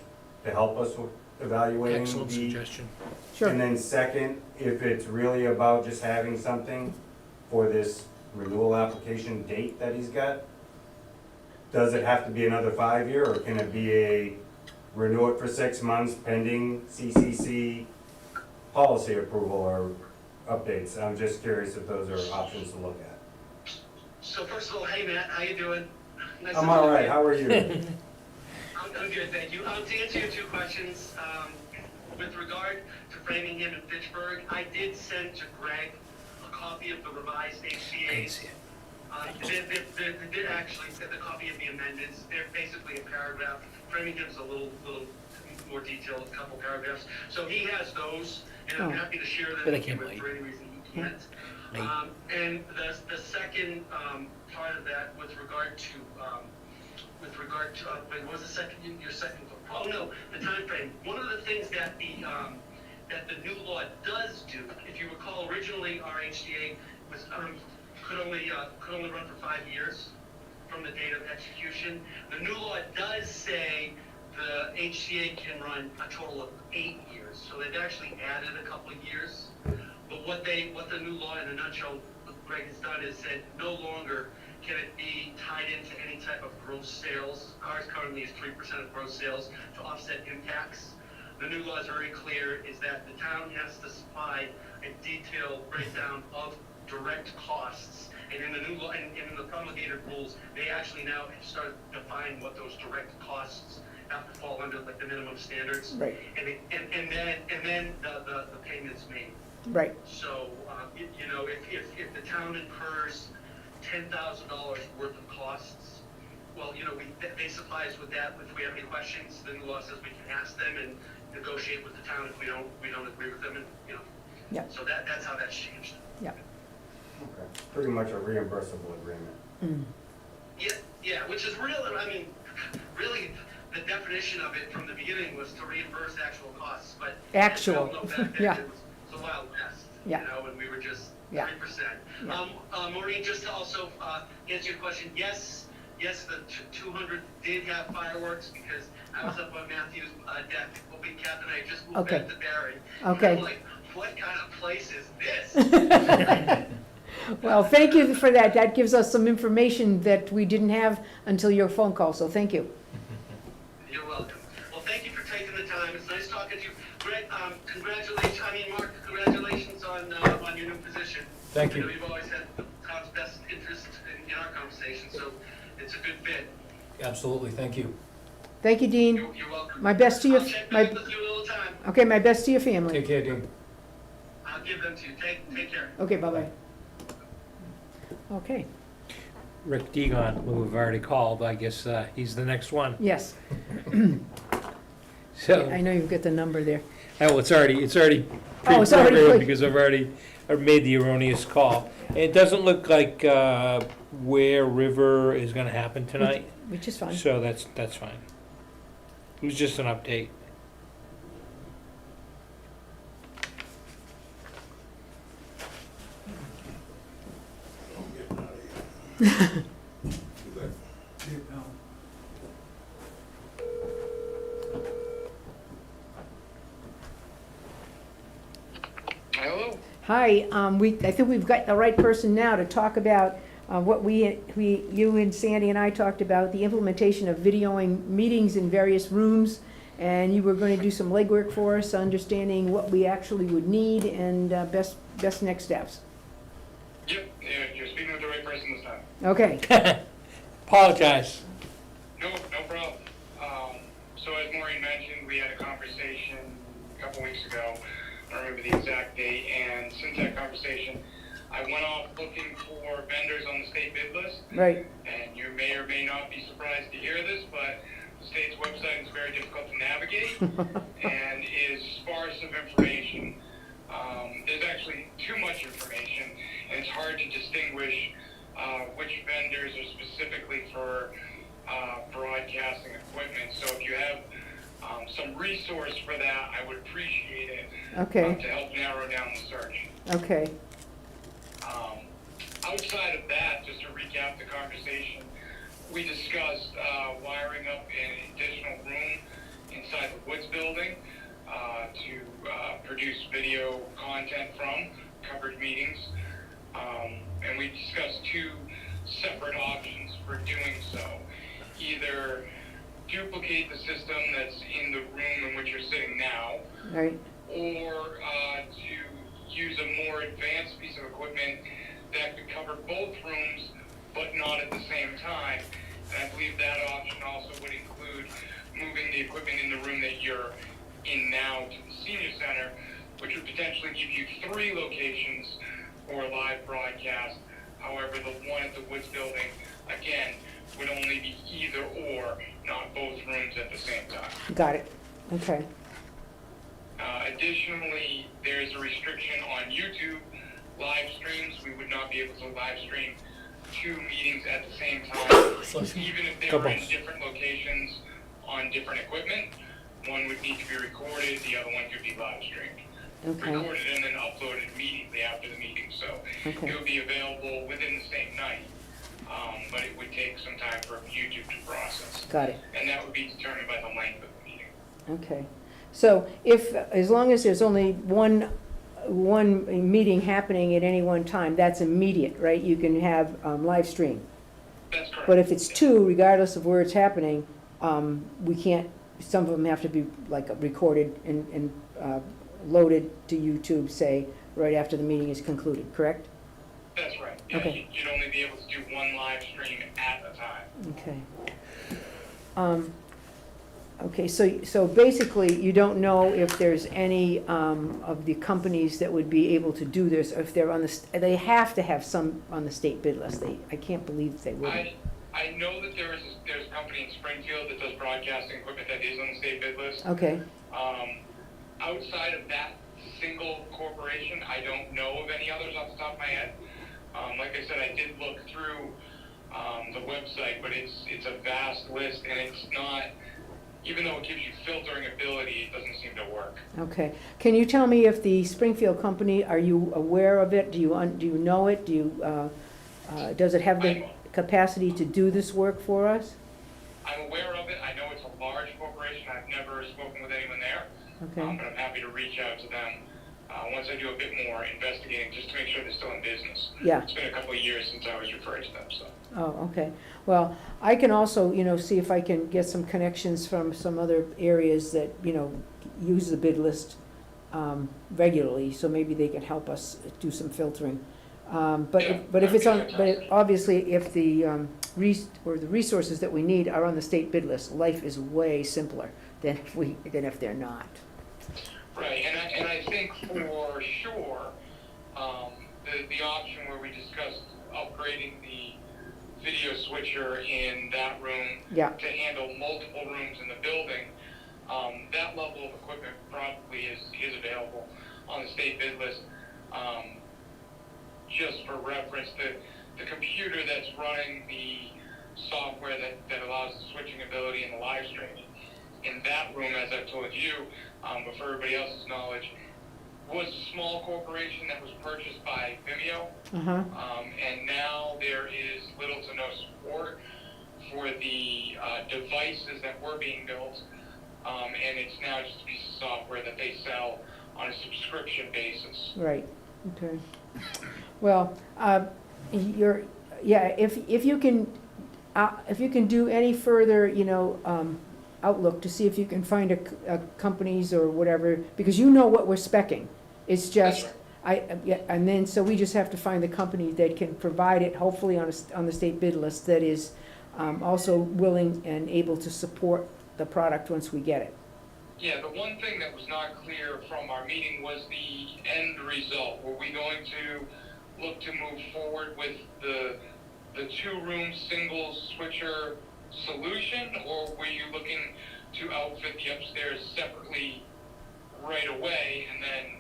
to help us with evaluating Excellent the. suggestion. Sure. And then second, if it's really about just having something for this renewal application date that he's got, does it have to be another 5-year, or can it be a renew it for 6 months pending CCC policy approval or updates? I'm just curious if those are options to look at. So first of all, hey Matt, how you doing? Nice I'm to all meet right, you. how are you? I'm good, thank you. To answer your two questions, with regard to Framingham and Fitchburg, I did send to Greg a copy of the revised HCA's. They did actually, the copy of the amendments, they're basically a paragraph. Framingham's a little more detailed, a couple paragraphs. So he has those, and I'm Oh. happy to share them But I with you can't if for any reason he can't. And the second part of that with regard to, what was the second, your second, oh no, the time frame. One of the things that the new law does do, if you recall, originally our HDA was, could only run for 5 years from the date of execution. The new law does say the HCA can run a total of 8 years, so they've actually added a couple of years. But what the new law in a nutshell, what Greg has done is said no longer can it be tied into any type of gross sales. Ours currently is 3% of gross sales to offset impacts. The new law is very clear, is that the town has to supply a detailed breakdown of direct costs. And in the new law, and in the promulgated rules, they actually now have started defining what those direct costs have to fall under, like the minimum standards. Right. And then the payment's made. Right. So, you know, if the town incurs $10,000 worth of costs, well, you know, they supply us with that. If we have any questions, the new law says we can ask them and negotiate with the town if we don't agree with them, and, you know. Yeah. So that's how that's changed. Yeah. Okay, pretty much a reimbursable agreement. Mm. Yeah, which is real, I mean, really, the definition of it from the beginning was to reimburse actual costs, but. Actual, we all know back then yeah. It was a wild west, Yeah. you know, and we were just Yeah. 3%. Yeah. Maureen, just to also answer your question, yes, the 200 did have fireworks, because I was up on Matthew's deck, hoping Captain, I just moved Okay. back to Barre. Okay. I'm like, what kind of place is this? Well, thank you for that. That gives us some information that we didn't have until your phone call, so thank you. You're welcome. Well, thank you for taking the time. It's nice talking to you. Greg, Mark, congratulations on your new position. Thank you. You know, you've always had the town's best interest in our conversation, so it's a good fit. Absolutely, thank you. Thank you, Dean. You're welcome. My best to your, I'll check my, back with you a little time. okay, my best to your family. Take care, Dean. I'll give them to you. Take care. Okay, bye-bye. Okay, Rick Degon, who we've already called, I guess he's the next one. yes. So, I know you've got the number there. oh, it's already Oh, it's already pre-programmed put- because I've already or made the erroneous call. It doesn't look like Ware River is gonna happen tonight, Which is fine. so that's fine. It was just an update. Hello? Hi, I think we've got the right person now to talk about what you and Sandy and I talked about, the implementation of videoing meetings in various rooms, and you were going to do some legwork for us, understanding what we actually would need and best next steps. Yep, you're speaking with the right person this time. Okay. Apologize. No problem. So as Maureen mentioned, we had a conversation a couple weeks ago. I don't remember the exact date, and since that conversation, I went off looking for vendors on the state bid list. Right. And you may or may not be surprised to hear this, but the state's website is very difficult to navigate and is sparse of information. There's actually too much information, and it's hard to distinguish which vendors are specifically for broadcasting equipment. So if you have some resource for that, I would appreciate it. Okay. To help narrow down the search. Okay. Outside of that, just to recap the conversation, we discussed wiring up an additional room inside the Woods building to produce video content from covered meetings. And we discussed two separate options for doing so. Either duplicate the system that's in the room in which you're sitting now, Right. or to use a more advanced piece of equipment that could cover both rooms, but not at the same time. And I believe that option also would include moving the equipment in the room that you're in now to the senior center, which would potentially give you 3 locations for a live broadcast. However, the one at the Woods building, again, would only be either or, not both rooms at the same time. Got it. Okay. Additionally, there's a restriction on YouTube live streams. We would not be able to live stream 2 meetings at the same time, even if they were in different locations on different equipment. One would need to be recorded, the other one could be live streamed. Okay. Recorded and then uploaded immediately after the meeting, so Okay. it would be available within the same night, but it would take some time for YouTube to process. Got it. And that would be determined by the length of the meeting. Okay. So as long as there's only one meeting happening at any one time, that's immediate, right? You can have live stream. That's correct. But if it's 2, regardless of where it's happening, we can't, some of them have to be like recorded and loaded to YouTube, say, right after the meeting is concluded, correct? That's right. Yeah, Okay. You'd only be able to do 1 live stream at a time. Okay. Okay, so basically, you don't know if there's any of the companies that would be able to do this, or if they're on the, they have to have some on the state bid list. I can't believe they wouldn't. I know that there's a company in Springfield that does broadcasting equipment that is on the state bid list. Okay, Outside of that single corporation, I don't know of any others off the top of my head. Like I said, I did look through the website, but it's a vast list, and it's not, even though it gives you filtering ability, it doesn't seem to work. okay. Can you tell me if the Springfield company, are you aware of it? Do you know it? Does it have the capacity to do this work for us? I'm aware of it. I know it's a large corporation. I've never spoken with anyone there. Okay. But I'm happy to reach out to them once I do a bit more investigating, just to make sure they're still in business. Yeah. It's been a couple of years since I was referred to them, so. Oh, okay. Well, I can also, see if I can get some connections from some other areas that, use the bid list regularly, so maybe they can help us do some filtering. But if it's on, but obviously, if the resources that we need are on the state bid list, life is way simpler than if they're not. Right, and I think for sure, the option where we discussed upgrading the video switcher in that room Yeah. to handle multiple rooms in the building, that level of equipment probably is available on the state bid list. just for reference, the computer that's running the software that allows the switching ability and the live streaming, in that room, as I've told you, but for everybody else's knowledge, was a small corporation that was purchased by Vimeo. And now there is little to no support for the devices that were being built. And it's now just a piece of software that they sell on a subscription basis. Right, okay. Well, if you can do any further, outlook to see if you can find a companies or whatever, because you know what we're speccing. It's just, and then, so we just have to find the company that can provide it, hopefully on the state bid list, that is also willing and able to support the product once we get it. Yeah, the one thing that was not clear from our meeting was the end result. Were we going to look to move forward with the two-room single switcher solution, or were you looking to outfit the upstairs separately right away and then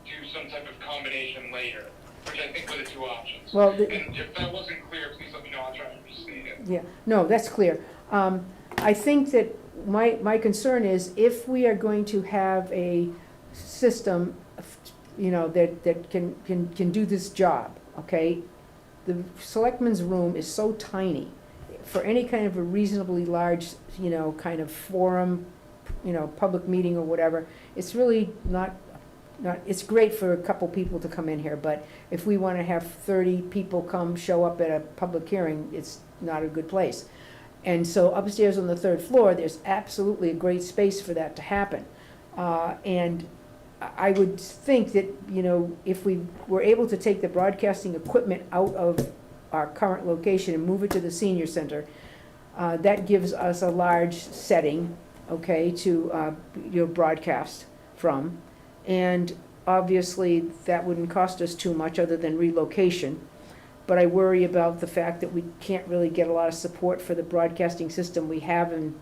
do some type of combination later, which I think were the two options? Well, and if that wasn't clear, please let me know. I'll try to restate it. Yeah, no, that's clear. I think that my concern is if we are going to have a system, that can do this job, okay? The selectmen's room is so tiny. For any kind of a reasonably large, kind of forum, public meeting or whatever, it's really not, it's great for a couple people to come in here, but if we want to have 30 people show up at a public hearing, it's not a good place. And so upstairs on the 3rd floor, there's absolutely a great space for that to happen. And I would think that, if we were able to take the broadcasting equipment out of our current location and move it to the senior center, that gives us a large setting, okay, to broadcast from. And obviously, that wouldn't cost us too much other than relocation. But I worry about the fact that we can't really get a lot of support for the broadcasting system we have in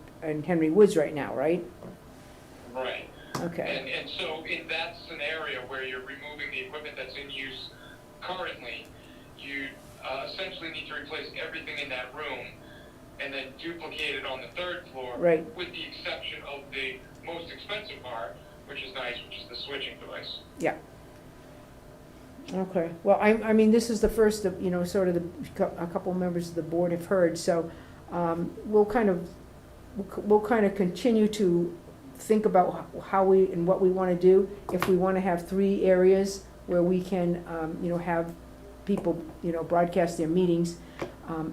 Henry Woods right now, right? Right. Okay. And so in that scenario where you're removing the equipment that's in use currently, you essentially need to replace everything in that room and then duplicate it on the 3rd floor. Right. With the exception of the most expensive part, which is nice, which is the switching device. Yeah. Okay, well, I mean, this is the first of, sort of a couple members of the board have heard, so we'll kind of continue to think about how we and what we want to do. If we want to have 3 areas where we can, have people, broadcast their meetings.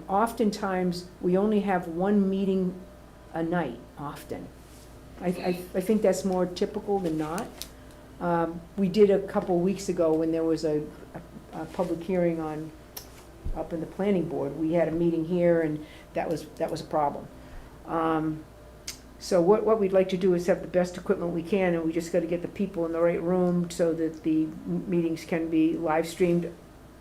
Oftentimes, we only have 1 meeting a night, often. I think that's more typical than not. We did a couple weeks ago when there was a public hearing up in the planning board. We had a meeting here, and that was a problem. So what we'd like to do is have the best equipment we can, and we just got to get the people in the right room so that the meetings can be live streamed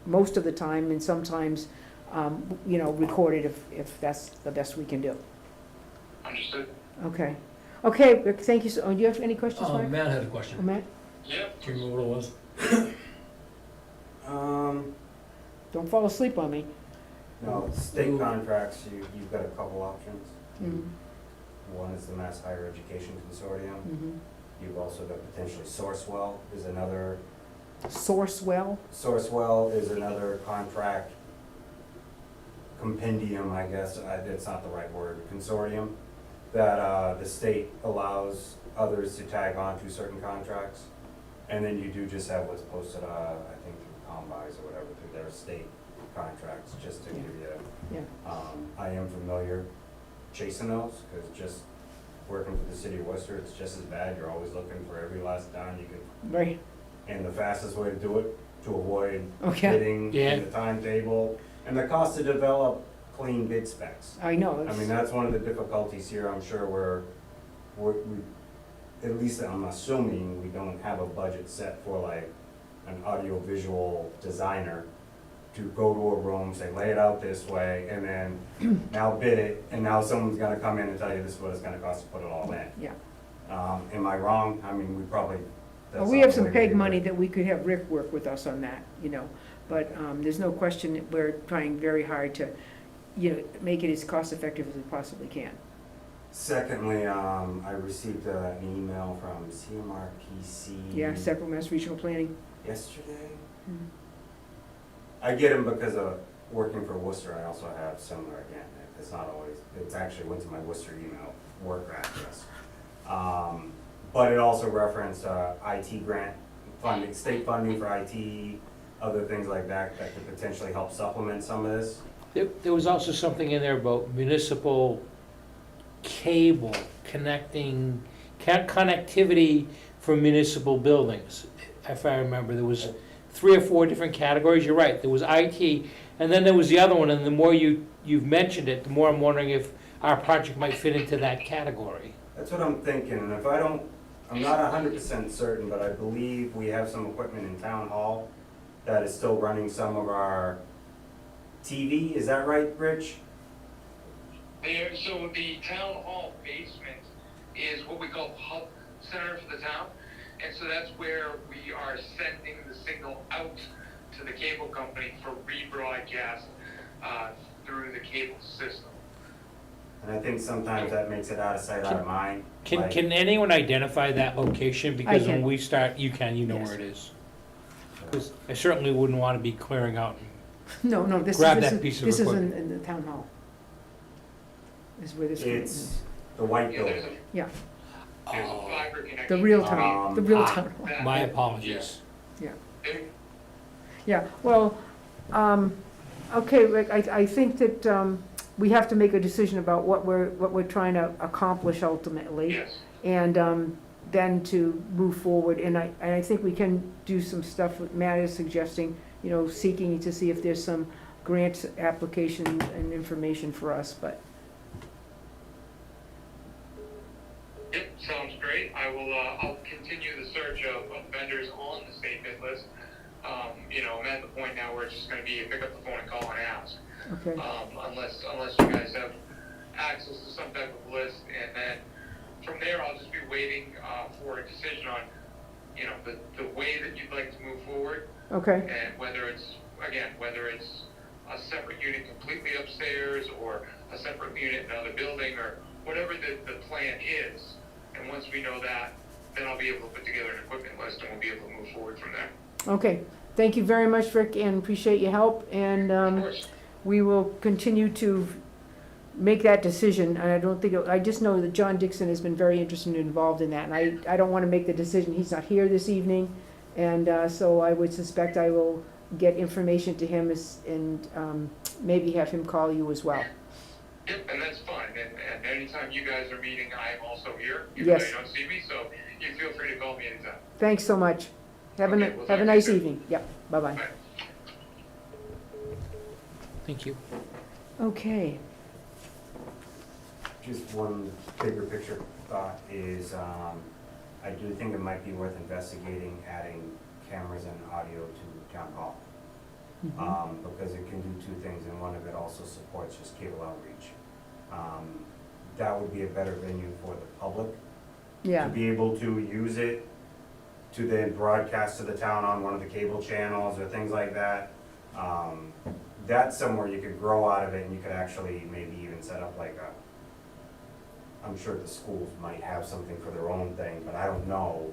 most of the time, and sometimes, recorded if that's the best we can do. Understood. Okay. Okay, Rick, thank you. Do you have any questions, Mark? Matt had a question. Oh, Matt? Yep. Do you remember what it was? Don't fall asleep on me. No, state contracts, you've got a couple options. Mhm. One is the Mass Higher Education Consortium. Mhm. You've also got potentially Sourcewell is another. Sourcewell? Sourcewell is another contract compendium, I guess, that's not the right word, consortium, that the state allows others to tag on to certain contracts. And then you do just have what's posted, I think through Combis or whatever, through their state contracts, just to give you. Yeah. I am familiar chasing those, because just working for the city of Worcester, it's just as bad. You're always looking for every last dime you can. Right. And the fastest way to do it, to avoid Okay. bidding in the timetable, and the cost to develop clean bid specs. I know. I mean, that's one of the difficulties here, I'm sure, we at least I'm assuming we don't have a budget set for like an audiovisual designer to go to a room, say, lay it out this way, and then now bid it, and now someone's gonna come in and tell you this is what it's gonna cost to put it all in. Yeah. Am I wrong? I mean, we probably. Well, we have some PEG money that we could have Rick work with us on that, But there's no question that we're trying very hard to, make it as cost-effective as we possibly can. Secondly, I received an email from CMRPC. Yeah, Central Mass Regional Planning. Yesterday. Mhm. I get them because of working for Worcester. I also have similar, again, it's not always, it's actually went to my Worcester email work address. But it also referenced IT grant funding, state funding for IT, other things like that that could potentially help supplement some of this. There was also something in there about municipal cable connectivity for municipal buildings. If I remember, there was 3 or 4 different categories. You're right, there was IT, and then there was the other one, and the more you've mentioned it, the more I'm wondering if our project might fit into that category. That's what I'm thinking, and if I'm not 100% certain, but I believe we have some equipment in Town Hall that is still running some of our TV, is that right, Rich? So the town hall basement is what we call the hub center for the town. And so that's where we are sending the signal out to the cable company for rebroadcast through the cable system. And I think sometimes that makes it out of sight, out of mind. Can anyone identify that location? Because I can. when we start, you know Yes. where it is. Because I certainly wouldn't want to be clearing out. No, this Grab is, that piece of this is equipment. in the town hall. Is where this It's is. the white Yeah, there's building. Yeah, there's a fiber connection. the real town, the real town hall. My apologies. Yeah, well, okay, Rick, I think that we have to make a decision about what we're trying to accomplish ultimately. Yes. And then to move forward, and I think we can do some stuff with Matt is suggesting, seeking to see if there's some grant application and information for us, but. Yep, sounds great. I'll continue the search of vendors on the state bid list. I'm at the point now where it's just gonna be pick up the phone and call and ask. Okay. Unless you guys have access to some type of list, and then from there, I'll just be waiting, for a decision on, the way that you'd like to move forward. Okay, And whether it's a separate unit completely upstairs, or a separate unit in another building, or whatever the plan is. And once we know that, then I'll be able to put together an equipment list, and we'll be able to move forward from there. okay. Thank you very much, Rick, and appreciate your help, and Of course. we will continue to make that decision, and I just know that John Dixon has been very interested and involved in that, and I don't want to make the decision, he's not here this evening, and so I would suspect I will get information to him and maybe have him call you as well. Yep, and that's fine. And anytime you guys are meeting, I am also here. Even Yes. though you don't see me, so you feel free to call me anytime. Thanks so much. Have Okay, a we'll have a talk nice to you evening. Yep, bye-bye. Bye. Thank you. Okay, Just one bigger picture thought is, I do think it might be worth investigating adding cameras and audio to town hall. Because it can do 2 things, and one of it also supports just cable outreach. That would be a better venue for the public yeah, to be able to use it to then broadcast to the town on one of the cable channels or things like that. That's somewhere you could grow out of it, and you could actually maybe even set up like I'm sure the schools might have something for their own thing, but I don't know.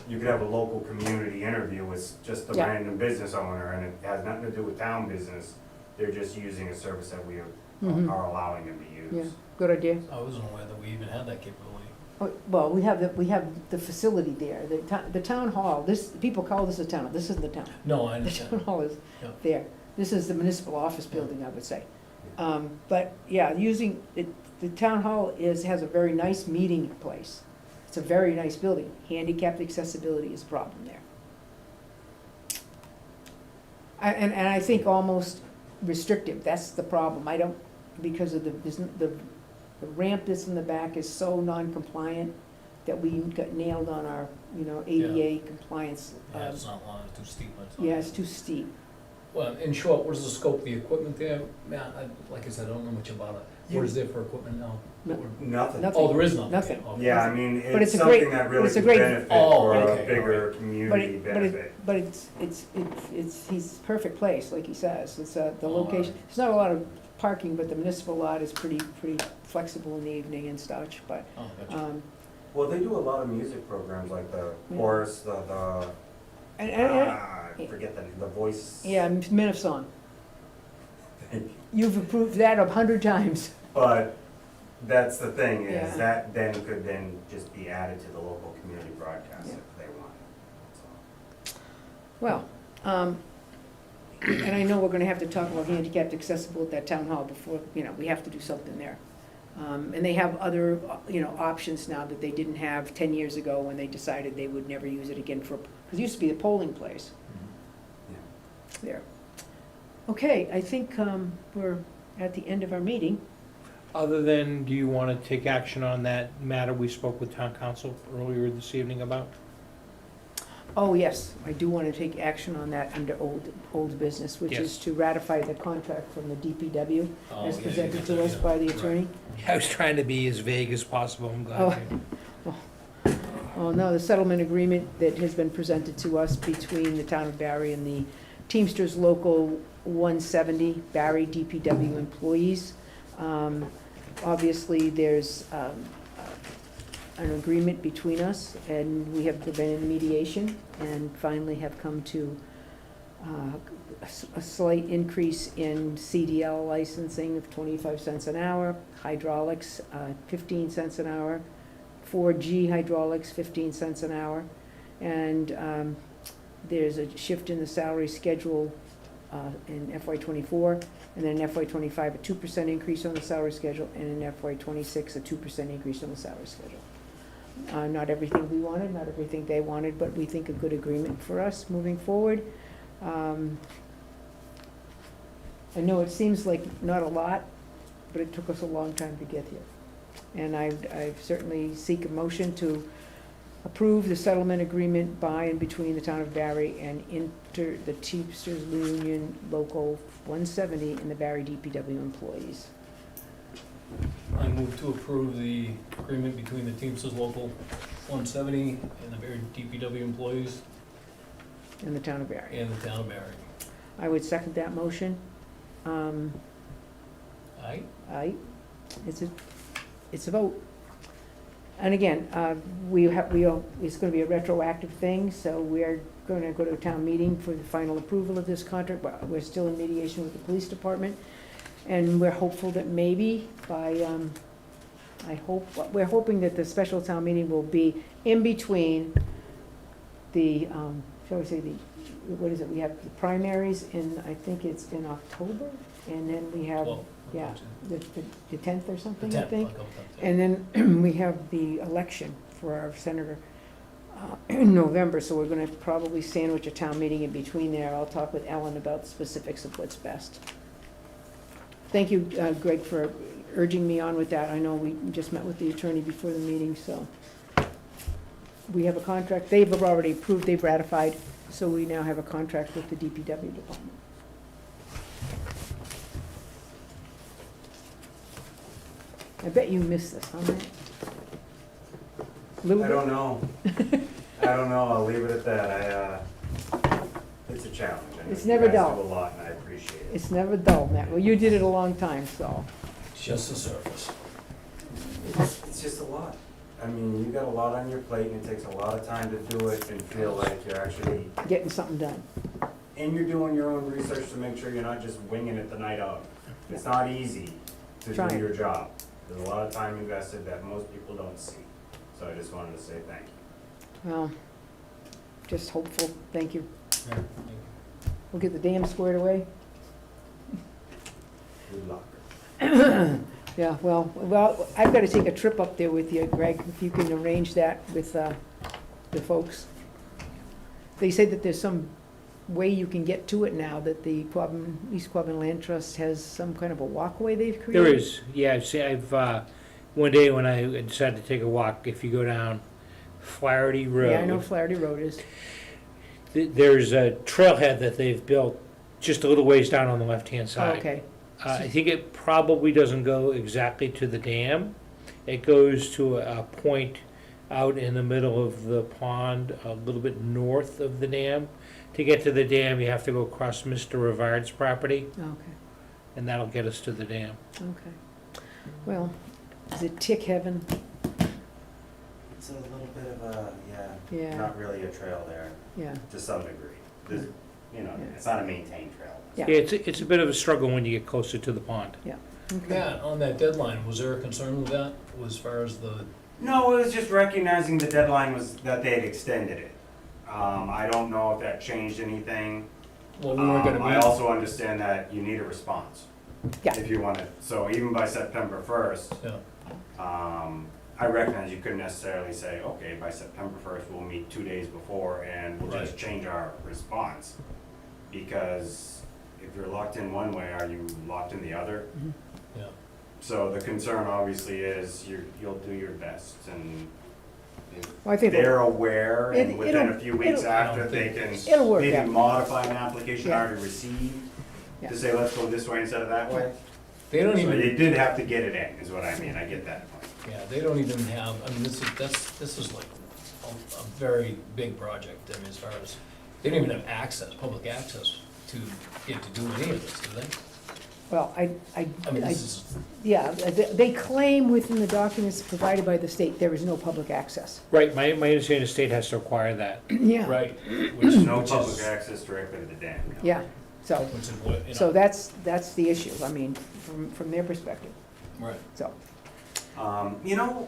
You could have a local community interview with just a Yeah. random business owner, and it has nothing to do with town business. They're just using a service that we Mhm. are allowing them to yeah, use. good idea. I wasn't aware that we even had that capability. Oh, well, we have the facility there, the town hall, people call this a town, this isn't the town. No, I The town understand. hall is Yeah. there. This is the municipal office building, I would say. But, yeah, the town hall has a very nice meeting place. It's a very nice building. Handicapped accessibility is a problem there. And I think almost restrictive, that's the problem. Because of the ramp that's in the back is so non-compliant that we got nailed on our, ADA compliance. Yeah, it's not long, it's too steep. Yeah, it's too steep. Well, in short, what is the scope of the equipment there, Matt? Like I said, I don't know much about it. What is there for equipment now? No. Nothing. Nothing. Oh, there is nothing? Nothing. Okay. Yeah, I mean, But it's it's a great- something that but really it's a could great- benefit Oh, for okay, a bigger alright. community benefit. But it's, he's perfect place, like he says, it's, the Oh, location, alright. there's not a lot of parking, but the municipal lot is pretty flexible in the evening and such, but, Oh, gotcha. Well, they do a lot of music programs like the Yeah. chorus, and, I forget the voice. yeah, Men of Song. You've approved that 100 times. But that's the thing, Yeah. is that then could then just be added to the local community broadcast Yeah. if they want. So, Well, and I know we're gonna have to talk about handicapped accessible at that town hall before, we have to do something there. And they have other, options now that they didn't have 10 years ago when they decided they would never use it again because it used to be a polling place yeah. there. Okay, I think we're at the end of our meeting. Other than, do you want to take action on that matter we spoke with town council earlier this evening about? Oh, yes, I do want to take action on that under old business, which is Yes. to ratify the contract from the DPW Oh, as yeah, you presented got to that, us yeah. by the Right. attorney. I was trying to be as vague as possible, I'm glad. Oh, no, the settlement agreement that has been presented to us between the town of Barre and the Teamsters Local 170 Barre DPW employees. Obviously, there's an agreement between us, and we have been in mediation and finally have come to a slight increase in CDL licensing of 25 cents an hour, hydraulics 15 cents an hour, 4G hydraulics 15 cents an hour, and there's a shift in the salary schedule in FY24, and then in FY25 a 2% increase on the salary schedule, and in FY26 a 2% increase on the salary schedule. Not everything we wanted, not everything they wanted, but we think a good agreement for us moving forward. I know it seems like not a lot, but it took us a long time to get here. And I certainly seek a motion to approve the settlement agreement by and between the town of Barre and the Teamsters Union Local 170 and the Barre DPW employees. I move to approve the agreement between the Teamsters Local 170 and the Barre DPW employees In the town of Barre. and the town of Barre. I would second that motion. Aye? It's a vote. And again, it's gonna be a retroactive thing, so we're gonna go to a town meeting for the final approval of this contract. We're still in mediation with the police department, and we're hopeful that maybe by, we're hoping that the special town meeting will be in between the, shall we say, what is it, we have the primaries I think it's in October, and then we have, Well, yeah, the 10th or the something, 10th, I think. I'll go with that. And then we have the election for our senator in November, so we're gonna probably sandwich a town meeting in between there. I'll talk with Ellen about specifics of what's best. Thank you, Greg, for urging me on with that. I know we just met with the attorney before the meeting, so. We have a contract, they've already approved, they've ratified, so we now have a contract with the DPW department. I bet you missed this, huh, Matt? Little I bit? don't know. I don't know, I'll leave it at that. It's a challenge. I know It's you never guys dull. do a lot, and I appreciate it. It's never dull, Matt. Well, you did it a long time, so. Just the surface. It's just a lot. I mean, you got a lot on your plate, and it takes a lot of time to do it and feel like you're actually, Getting something done. and you're doing your own research to make sure you're not just winging it the night of. It's not easy to Trying. do your job. There's a lot of time invested that most people don't see. So I just wanted to say thank you. Well, just hopeful. Thank you. Yeah, thank you. We'll get the dam squared away. Good luck. Yeah, well, I've got to take a trip up there with you, Greg, if you can arrange that with the folks. They say that there's some way you can get to it now, that the East Quabbin Land Trust has some kind of a walkway they've created. There is, yeah, one day when I decided to take a walk, if you go down Flaherty Road. Yeah, I know Flaherty Road is. There's a trailhead that they've built just a little ways down on the left-hand Oh, side. okay, I think it probably doesn't go exactly to the dam. It goes to a point out in the middle of the pond, a little bit north of the dam. To get to the dam, you have to go across Mr. Rivard's property, okay, and that'll get us to the dam. okay. Well, is it tick heaven? It's a little bit of a, Yeah. not really a trail there, Yeah, to some degree. There's, you know, Yeah. it's not a maintained trail. Yeah. Yeah, it's a bit of a struggle when you get closer to the pond. okay. Matt, on that deadline, was there a concern with that, as far as the, No, it was just recognizing the deadline was that they had extended it. I don't know if that changed anything. well, we weren't gonna I meet? also understand that you need a response. Yeah. If you want it, so even by September first, Yeah, I recognize you couldn't necessarily say, okay, by September first, we'll meet 2 days before and we'll just Right. change our response. Because if you're locked in one way, are you locked in the other? yeah. So the concern obviously is you'll do your best, and if Well, I think they're aware and within a few weeks it'll- after, they can It'll work maybe out. modify an application Yeah. already received Yeah. to say, let's go this way instead of that way. They don't So even, you did have to get it in, is what I mean, I get that point. yeah, they don't even have, I mean, this is like a very big project, I mean, as far as, they don't even have access, public access to get to do any of this, do they? Well, I mean, this is, yeah, they claim within the documents provided by the state, there is no public access. Right, my understanding the state has to require that. Yeah. right, Which no Which public is- access directly to the dam. no. Yeah, so, which is what, you so know, that's the issue, I mean, from their perspective, right, so. You know,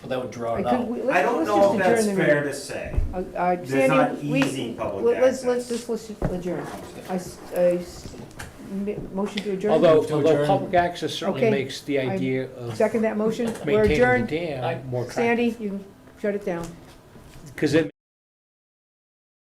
but that would draw it Could out. we- I don't let's know just if that's adjourn the fair meeting. to say. Sandy, There's not we- easy public let's access. just adjourn. Motion to adjourn? Although Move to adjourn. public access certainly Okay. makes the I idea of Second that motion, we're maintaining adjourned. the dam more attractive. Sandy, you can shut it down. Because it